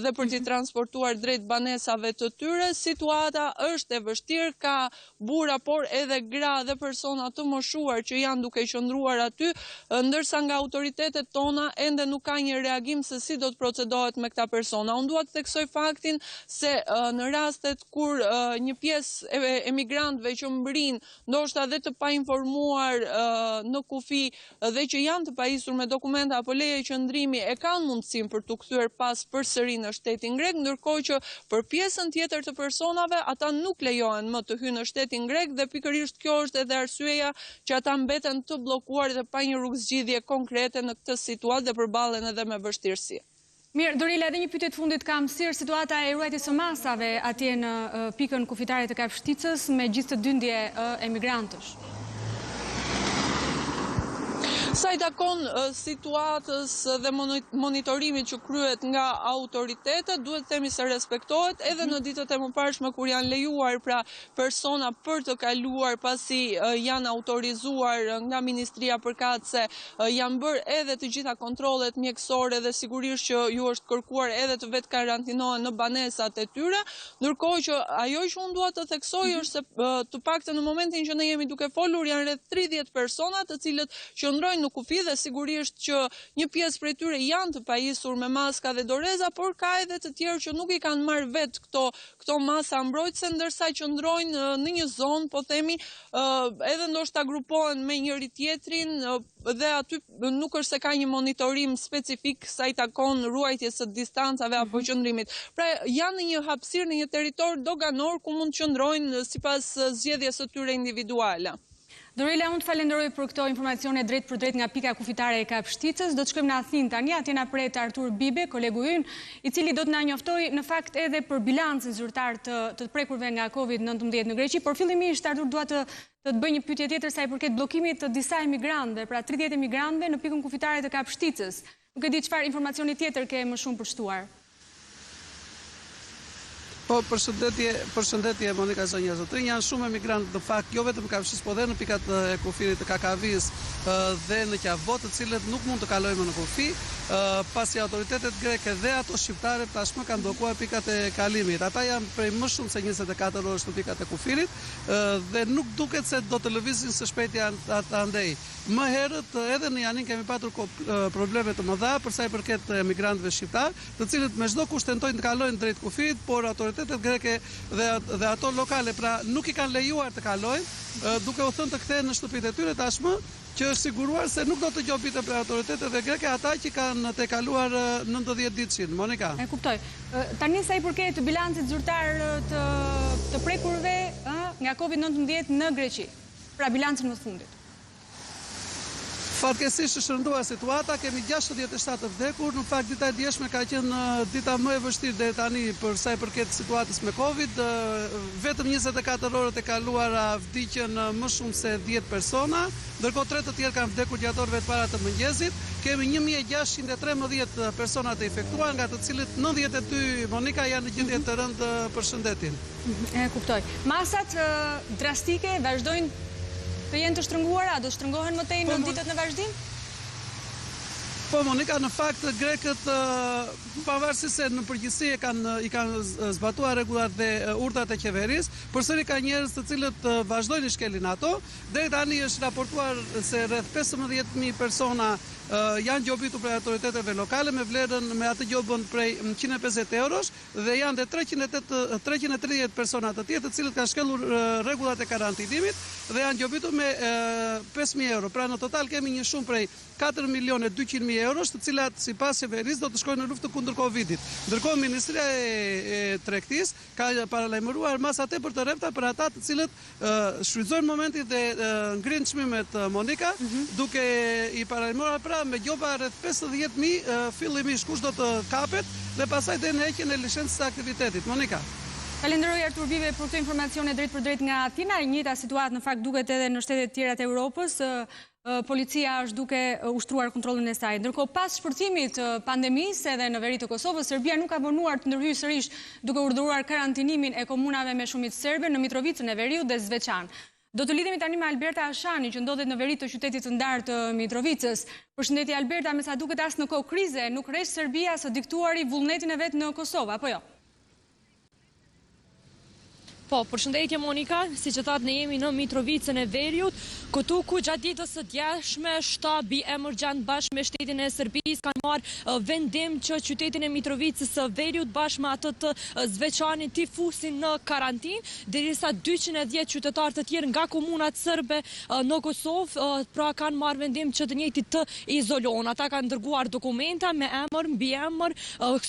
dhe për t'i transportuar drejt banesave të tyre. Situata është e vështirë, ka burra por edhe gra dhe persona të moshuar që janë duke qëndruar aty, ndërsa nga autoritetet tona ende nuk ka një reagim se si do të procedohet me këta persona. Unë dua të theksoj faktin se në rastet kur një pjesë e emigrantëve që mbrin, ndoshta dhe të painformuar në kufi dhe që janë të pajisur me dokumenta apo leje qëndrimi e kanë mundësinë për të kthyer pas përsëri në shtetin grek, ndërkohë që për pjesën tjetër të personave ata nuk lejohen më të hyjnë në shtetin grek dhe pikërisht kjo është edhe arsyeja që ata mbeten të bllokuar dhe pa një rrugë zgjidhje konkrete në këtë situatë dhe përballen edhe me vështirësi. Mirë, Dorila, edhe një pyetje të fundit kam, si është situata e ruajtjes së masave atje në pikën kufitare të Kapshticës me gjithë të dyndje emigrantësh? Sa i takon situatës dhe monitorimit që kryhet nga autoritetet, duhet të themi se respektohet edhe në ditët e mëparshme kur janë lejuar pra persona për të kaluar pasi janë autorizuar nga Ministria Përkatëse, janë bërë edhe të gjitha kontrollet mjekësore dhe sigurisht që ju është kërkuar edhe të vetë karantinohen në banesat e tyre, ndërkohë që ajo që unë dua të theksoj është se të paktën në momentin që ne jemi duke folur janë rreth 30 persona të cilët qëndrojnë në kufi dhe sigurisht që një pjesë prej tyre janë të pajisur me maska dhe doreza, por ka edhe të tjerë që nuk i kanë marrë vetë këto masa mbrojtëse, ndërsa qëndrojnë në një zonë, po themi, edhe ndoshta grupohen me njëri tjetrin dhe aty nuk është se ka një monitorim specifik sa i takon ruajtjes së distancave apo qëndrimit. Pra janë në një hapësirë në një territor doganor ku mund të qëndrojnë sipas zgjedhjes së tyre individuale. Dorila, unë të falenderoj për këto informacione drejt për drejt nga pika kufitare e Kapshticës. Do të shkojmë në Athinë tani, atje na pret Artur Bibe, kolegu ynë, i cili do të na njoftoj në fakt edhe për bilancin zyrtar të prekurve nga COVID-19 në Greqi, por fillimisht Artur dua të bëj një pyetje tjetër sa i përket bllokimit të disa emigrantëve, pra 30 emigrantëve në pikën kufitare të Kapshticës. Nuk e di çfarë informacioni tjetër ke më shumë përshtuar. Po, përshëndetje Monika zonja zotërinj, janë shumë emigrantë në fakt, jo vetëm në Kapshticë, po dhe në pikat e kufirit të Kakavis dhe në Qavot, të cilët nuk mund të kalojmë në kufi, pasi autoritetet greke dhe ato shqiptare tashmë kanë bllokuar pikat e kalimit. Ata janë prej më shumë se 24 orësh në pikat e kufirit dhe nuk duket se do të lëvizin së shpejti andej. Më herët edhe në Janin kemi patur probleme të mëdha për sa i përket emigrantëve shqiptar, të cilët me çdo kusht tentojnë të kalojnë drejt kufit, por autoritetet greke dhe ato lokale pra nuk i kanë lejuar të kalojnë, duke u thënë të kthehen në shtëpitë e tyre tashmë, që është siguruar se nuk do të gjobiten për autoritetet greke ata që kanë të kaluar 90 ditëshin. Monika. E kuptoj. Tani sa i përket bilancit zyrtar të prekurve nga COVID-19 në Greqi, pra bilancin më të fundit. Fatkeqësisht është rënduar situata, kemi 67 të vdekur, në fakt dita e djeshme ka qenë dita më e vështirë deri tani për sa i përket situatës me Covid. Vetëm 24 orët e kaluara vdiqën më shumë se 10 persona, ndërkohë 3 të tjerë kanë vdekur gjatë orëve të para të mëngjesit. Kemi 1613 persona të infektuar, nga të cilët 92 Monika janë në gjendje të rëndë. Përshëndetin. E kuptoj. Masat drastike vazhdojnë të jenë të shtrënguara, do shtrëngohen më tej në ditët në vazhdim? Po, Monika, në fakt grekët, pavarësisht se në përgjithësi i kanë zbatuar rregullat dhe urdhat e qeverisë, përsëri ka njerëz të cilët vazhdojnë shkelin ato. Deri tani është raportuar se rreth 15.000 persona janë gjobitur prej autoriteteve lokale me vlerën me atë gjobën prej 150 eurosh dhe janë dhe 330 persona të tjerë të cilët kanë shkelur rregullat e karantinimit dhe janë gjobitur me 5.000 euro. Pra në total kemi një shumë prej 4.200.000 eurosh, të cilat sipas qeverisë do të shkojnë në luftë kundër Covidit. Ndërkohë Ministria e Tregtisë ka paralajmëruar masa tepër të rrepta për ata të cilët shfrytëzojnë momentin dhe ngrihen çmimet, Monika, duke i paralajmëruar pra me gjoba rreth 50.000 fillimisht kush do të kapet dhe pastaj dhe në heqjen e licencës së aktivitetit. Monika. Falenderoj Artur Bive për këtë informacione drejt për drejt nga Atina. E njëjta situatë në fakt duket edhe në shtetet tjera të Europës. Policia është duke ushtruar kontrollin e saj. Ndërkohë pas shpërthimit të pandemisë edhe në veri të Kosovës, Serbia nuk ka vonuar të ndërhyjë sërish duke urdhëruar karantinimin e komunave me shumicë serbe në Mitrovicën e Veriut dhe Zvečan. Do të lidhemi tani me Alberta Ashani, që ndodhet në veri të qytetit të ndarë të Mitrovicës. Përshëndetje Alberta, me sa duket as në kohë krize, nuk rresh Serbia së diktuari vullnetin e vet në Kosovë, apo jo? Po, përshëndetje Monika, si që thatë ne jemi në Mitrovicën e Veriut, këtu ku gjatë ditës së djeshme, shtabi Emergjenca bashkë me shtetin e Serbisë kanë marrë vendim që qytetin e Mitrovicës së Veriut bashkë me atë të Zvečanit t'i fusin në karantinë, derisa 210 qytetarë të tjerë nga komunat serbe në Kosovë, pra kanë marrë vendim që të njëjtit të izolohen. Ata kanë dërguar dokumenta me emër, mbi emër,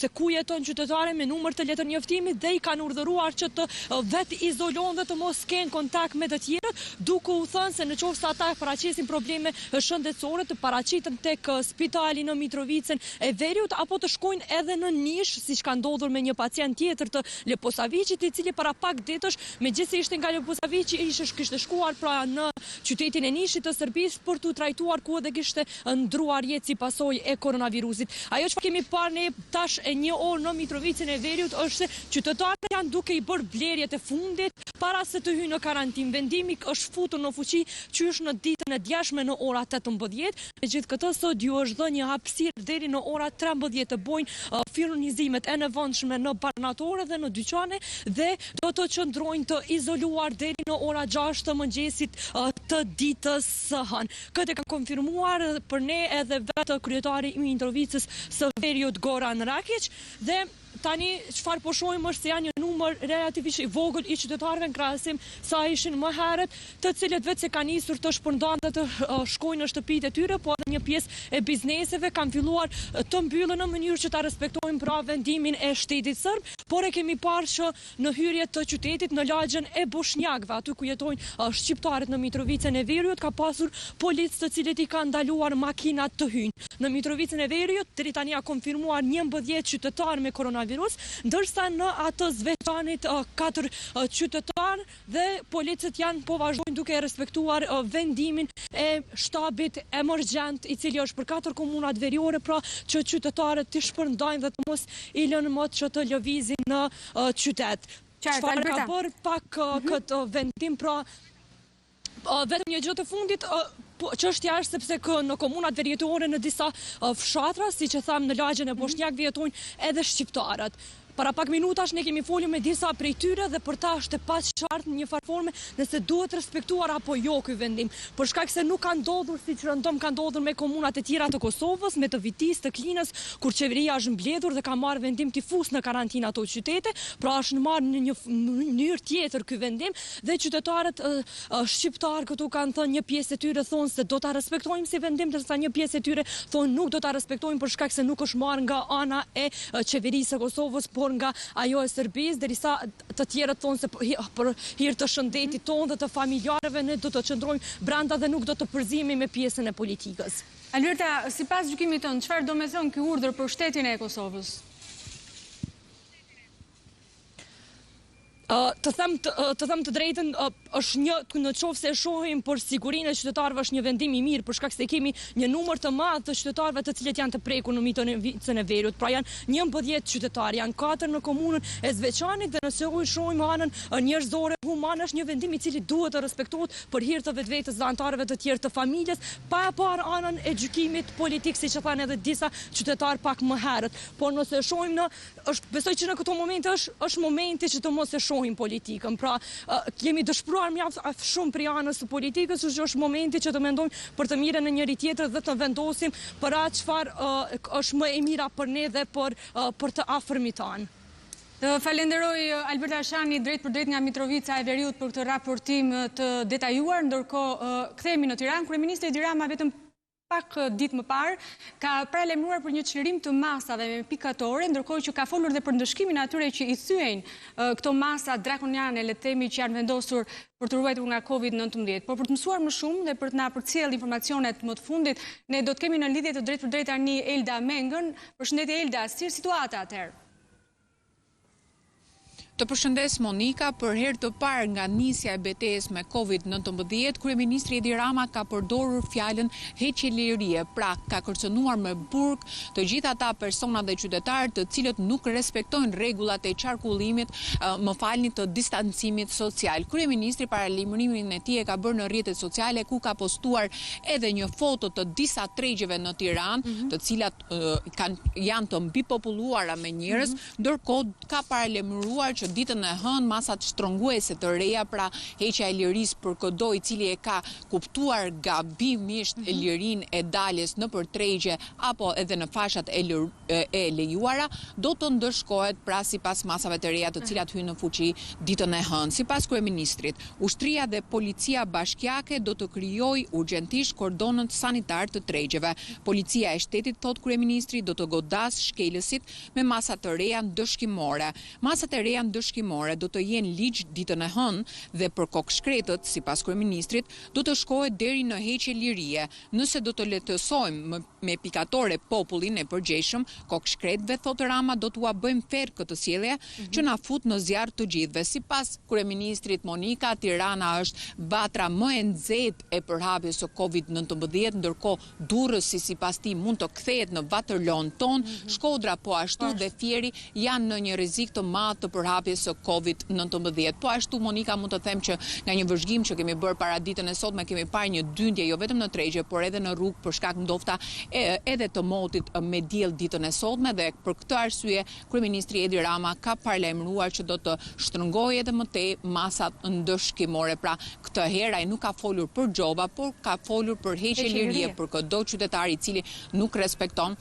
se ku jeton qytetare me numër të letër njoftimit dhe i kanë urdhëruar që të vetë izolohen dhe të mos kenë kontakt me të tjerët, duke u thënë se në qoftë se ata paraqesin probleme shëndetësore të paraqiten tek spitali në Mitrovicën e Veriut apo të shkojnë edhe në Nish, siç ka ndodhur me një pacient tjetër të Leposaviçit, i cili para pak ditësh, megjithëse ishte nga Leposaviçi, kishte shkuar pra në qytetin e Nishit të Serbisë për t'u trajtuar ku edhe kishte ndruar jetë si pasojë e koronavirusit. Ajo që kemi parë ne tash e një orë në Mitrovicën e Veriut është se qytetarët janë duke i bërë blerjet e fundit para se të hyjnë në karantinë. Vendimi është futur në fuqi qysh në ditën e djeshme në ora 18. Megjithatë sot ju është dhënë një hapësirë deri në ora 13 të bojnë furnizimet e nevojshme në banatore dhe në dyqane dhe do të qëndrojnë të izoluar deri në ora 6 të mëngjesit të ditës së hënë. Këtë ka konfirmuar për ne edhe vetë kryetari i Mitrovicës së Veriut Goran Rakić dhe tani çfarë po shohim është se janë një numër relativisht i vogël i qytetarëve në krahasim sa ishin më herët, të cilët vetë se kanë nisur të shpërndahen dhe të shkojnë në shtëpitë e tyre, po edhe një pjesë e bizneseve kanë filluar të mbyllen në mënyrë që ta respektojnë pra vendimin e shtetit serb, por e kemi parë që në hyrjet të qytetit në lagjen e Boshnjakëve, aty ku jetojnë shqiptarët në Mitrovicën e Veriut, ka pasur policë të cilët i kanë ndaluar makinat të hyjnë. Në Mitrovicën e Veriut deri tani ka konfirmuar 11 qytetarë me koronavirus, ndërsa në atë Zvečanit 4 qytetarë dhe policët janë po vazhdojnë duke respektuar vendimin e shtabit Emergjenca, i cili është për 4 komunat veriore, pra që qytetarët të shpërndajnë dhe të mos i lënë më që të lëvizin në qytet. Çfarë ka bërë pak këtë vendim, pra vetëm një gjë të fundit, çështja është sepse në komunat veriore në disa fshatra, siç e tham në lagjen e Boshnjakëve jetojnë edhe shqiptarët. Para pak minutash ne kemi folur me disa prej tyre dhe për ta është e paqartë në një farforme nëse duhet respektuar apo jo ky vendim. Për shkak se nuk ka ndodhur siç rëndom ka ndodhur me komunat e tjera të Kosovës, me të Vitis, të Klinës, kur qeveria është mbledhur dhe ka marrë vendim të fusë në karantinë ato qytete, pra është marrë në një mënyrë tjetër ky vendim dhe qytetarët shqiptar këtu kanë thënë, një pjesë e tyre thonë se do ta respektojmë si vendim, ndërsa një pjesë e tyre thonë nuk do ta respektojmë për shkak se nuk është marrë nga ana e qeverisë së Kosovës, por nga ajo e Serbisë, derisa të tjerët thonë se për hir të shëndetit tonë dhe të familjarëve ne do të qëndrojmë brenda dhe nuk do të përzihemi me pjesën e politikës. Alberta, sipas gjykimit tënd, çfarë do të thonë ky urdhër për shtetin e Kosovës? Të them të drejtën, është një, në qoftë se shohim për sigurinë e qytetarëve është një vendim i mirë, për shkak se kemi një numër të madh të qytetarëve të cilët janë të prekur në mitovicën e veriut. Pra janë 11 qytetarë, janë 4 në komunën e Zveçanit dhe nëse u shohim anën njerëzore humane është një vendim i cili duhet të respektohet për hir të vetvetes dhe anëtarëve të tjerë të familjes, pa e parë anën e gjykimit politik, siç e thanë edhe disa qytetarë pak më herët. Por nëse shohim besoj që në këto momente është momenti që të mos e shohim politikën. Pra kemi dëshpëruar mjaft shumë prej anës së politikës, është momenti që të mendojmë për të mirën e njëri tjetrit dhe të vendosim për atë çfarë është më e mira për ne dhe për të afërmit tanë. Të falenderoj Albert Ashani drejt për drejt nga Mitrovica e Veriut për këtë raportim të detajuar, ndërkohë kthehemi në Tiranë. Kryeministri Edi Rama vetëm pak ditë më parë ka paralajmëruar për një çlirim të masave me pikatore, ndërkohë që ka folur dhe për ndëshkimin atyre që i thyejnë këto masa drakoniane, le të themi, që janë vendosur për të ruajtur nga COVID-19. Por për të mësuar më shumë dhe për të na përcjellë informacionet më të fundit, ne do të kemi në lidhje të drejtë për drejtë tani Elda Mengën. Përshëndetje Elda, si është situata atëherë? Të përshëndes Monika, për herë të parë nga nisja e betejës me COVID-19, kryeministri Edi Rama ka përdorur fjalën heqëlirie, pra ka kërcënuar me burg të gjithë ata persona dhe qytetarë të cilët nuk respektojnë rregullat e qarkullimit, të distancimit social. Kryeministri paralajmërimin e tij e ka bërë në rrjetet sociale ku ka postuar edhe një foto të disa tregjeve në Tiranë, të cilat janë të mbipopulluara me njerëz, ndërkohë ka paralajmëruar që ditën e hënë masat shtrënguese të reja, pra heqja e lirisë për çdo i cili e ka kuptuar gabimisht lirinë e daljes nëpër tregje apo edhe në fashat e lejuara, do të ndëshkohet pra sipas masave të reja të cilat hyjnë në fuqi ditën e hënë. Sipas kryeministrit, ushtria dhe policia bashkiake do të krijojë urgjentisht kordonët sanitar të tregjeve. Policia e shtetit, thot kryeministri, do të godas shkelësit me masa të reja ndëshkimore. Masat e reja ndëshkimore do të jenë ligj ditën e hënë dhe për kokshkretët, sipas kryeministrit, do të shkohet deri në heqje lirie. Nëse do të lehtësojmë me pikatore popullin e përgjeshëm, kokshkretëve, thot Rama, do t'ua bëjmë ferr këtë sjellje që na fut në zjarr të gjithëve. Sipas kryeministrit Monika, Tirana është vatra më e nxehtë e përhapjes së COVID-19, ndërkohë Durrësi sipas tij mund të kthehet në vatërlon ton, Shkodra po ashtu dhe Fieri janë në një rrezik të madh të përhapjes së COVID-19. Po ashtu, Monika, mund të them që nga një vëzhgim që kemi bërë para ditën e sotme kemi parë një dyndje jo vetëm në tregje, por edhe në rrugë për shkak ndofta edhe të motit me diell ditën e sotme, dhe për këtë arsye kryeministri Edi Rama ka paralajmëruar që do të shtrëngojë edhe më tej masat ndëshkimore. Pra këtë herë ai nuk ka folur për xhoba, por ka folur për heqje lirie për çdo qytetar i cili nuk respekton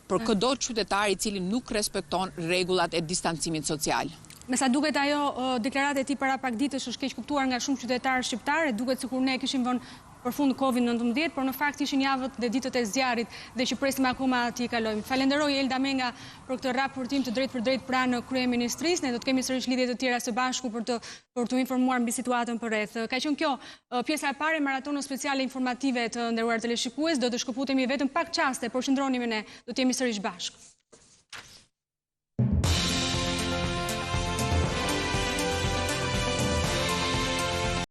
për çdo qytetar i cili nuk respekton rregullat e distancimit social. Me sa duket ajo deklaratë e tij para pak ditësh është keq kuptuar nga shumë qytetarë shqiptarë, duket sikur ne kishim vënë përfund COVID-19, por në fakt ishin javët dhe ditët e zjarrit dhe që presim akoma t'i kalojmë. Falenderoj Elda Menga për këtë raportim të drejtë për drejtë pranë kryeministrisë. Ne do të kemi sërish lidhje të tjera së bashku për të informuar mbi situatën përreth. Ka qenë kjo pjesa e parë e maratonës speciale informative të nderuar teleshikues. Do të shkëputemi vetëm pak çaste, por qëndroni me ne, do të jemi sërish bashkë.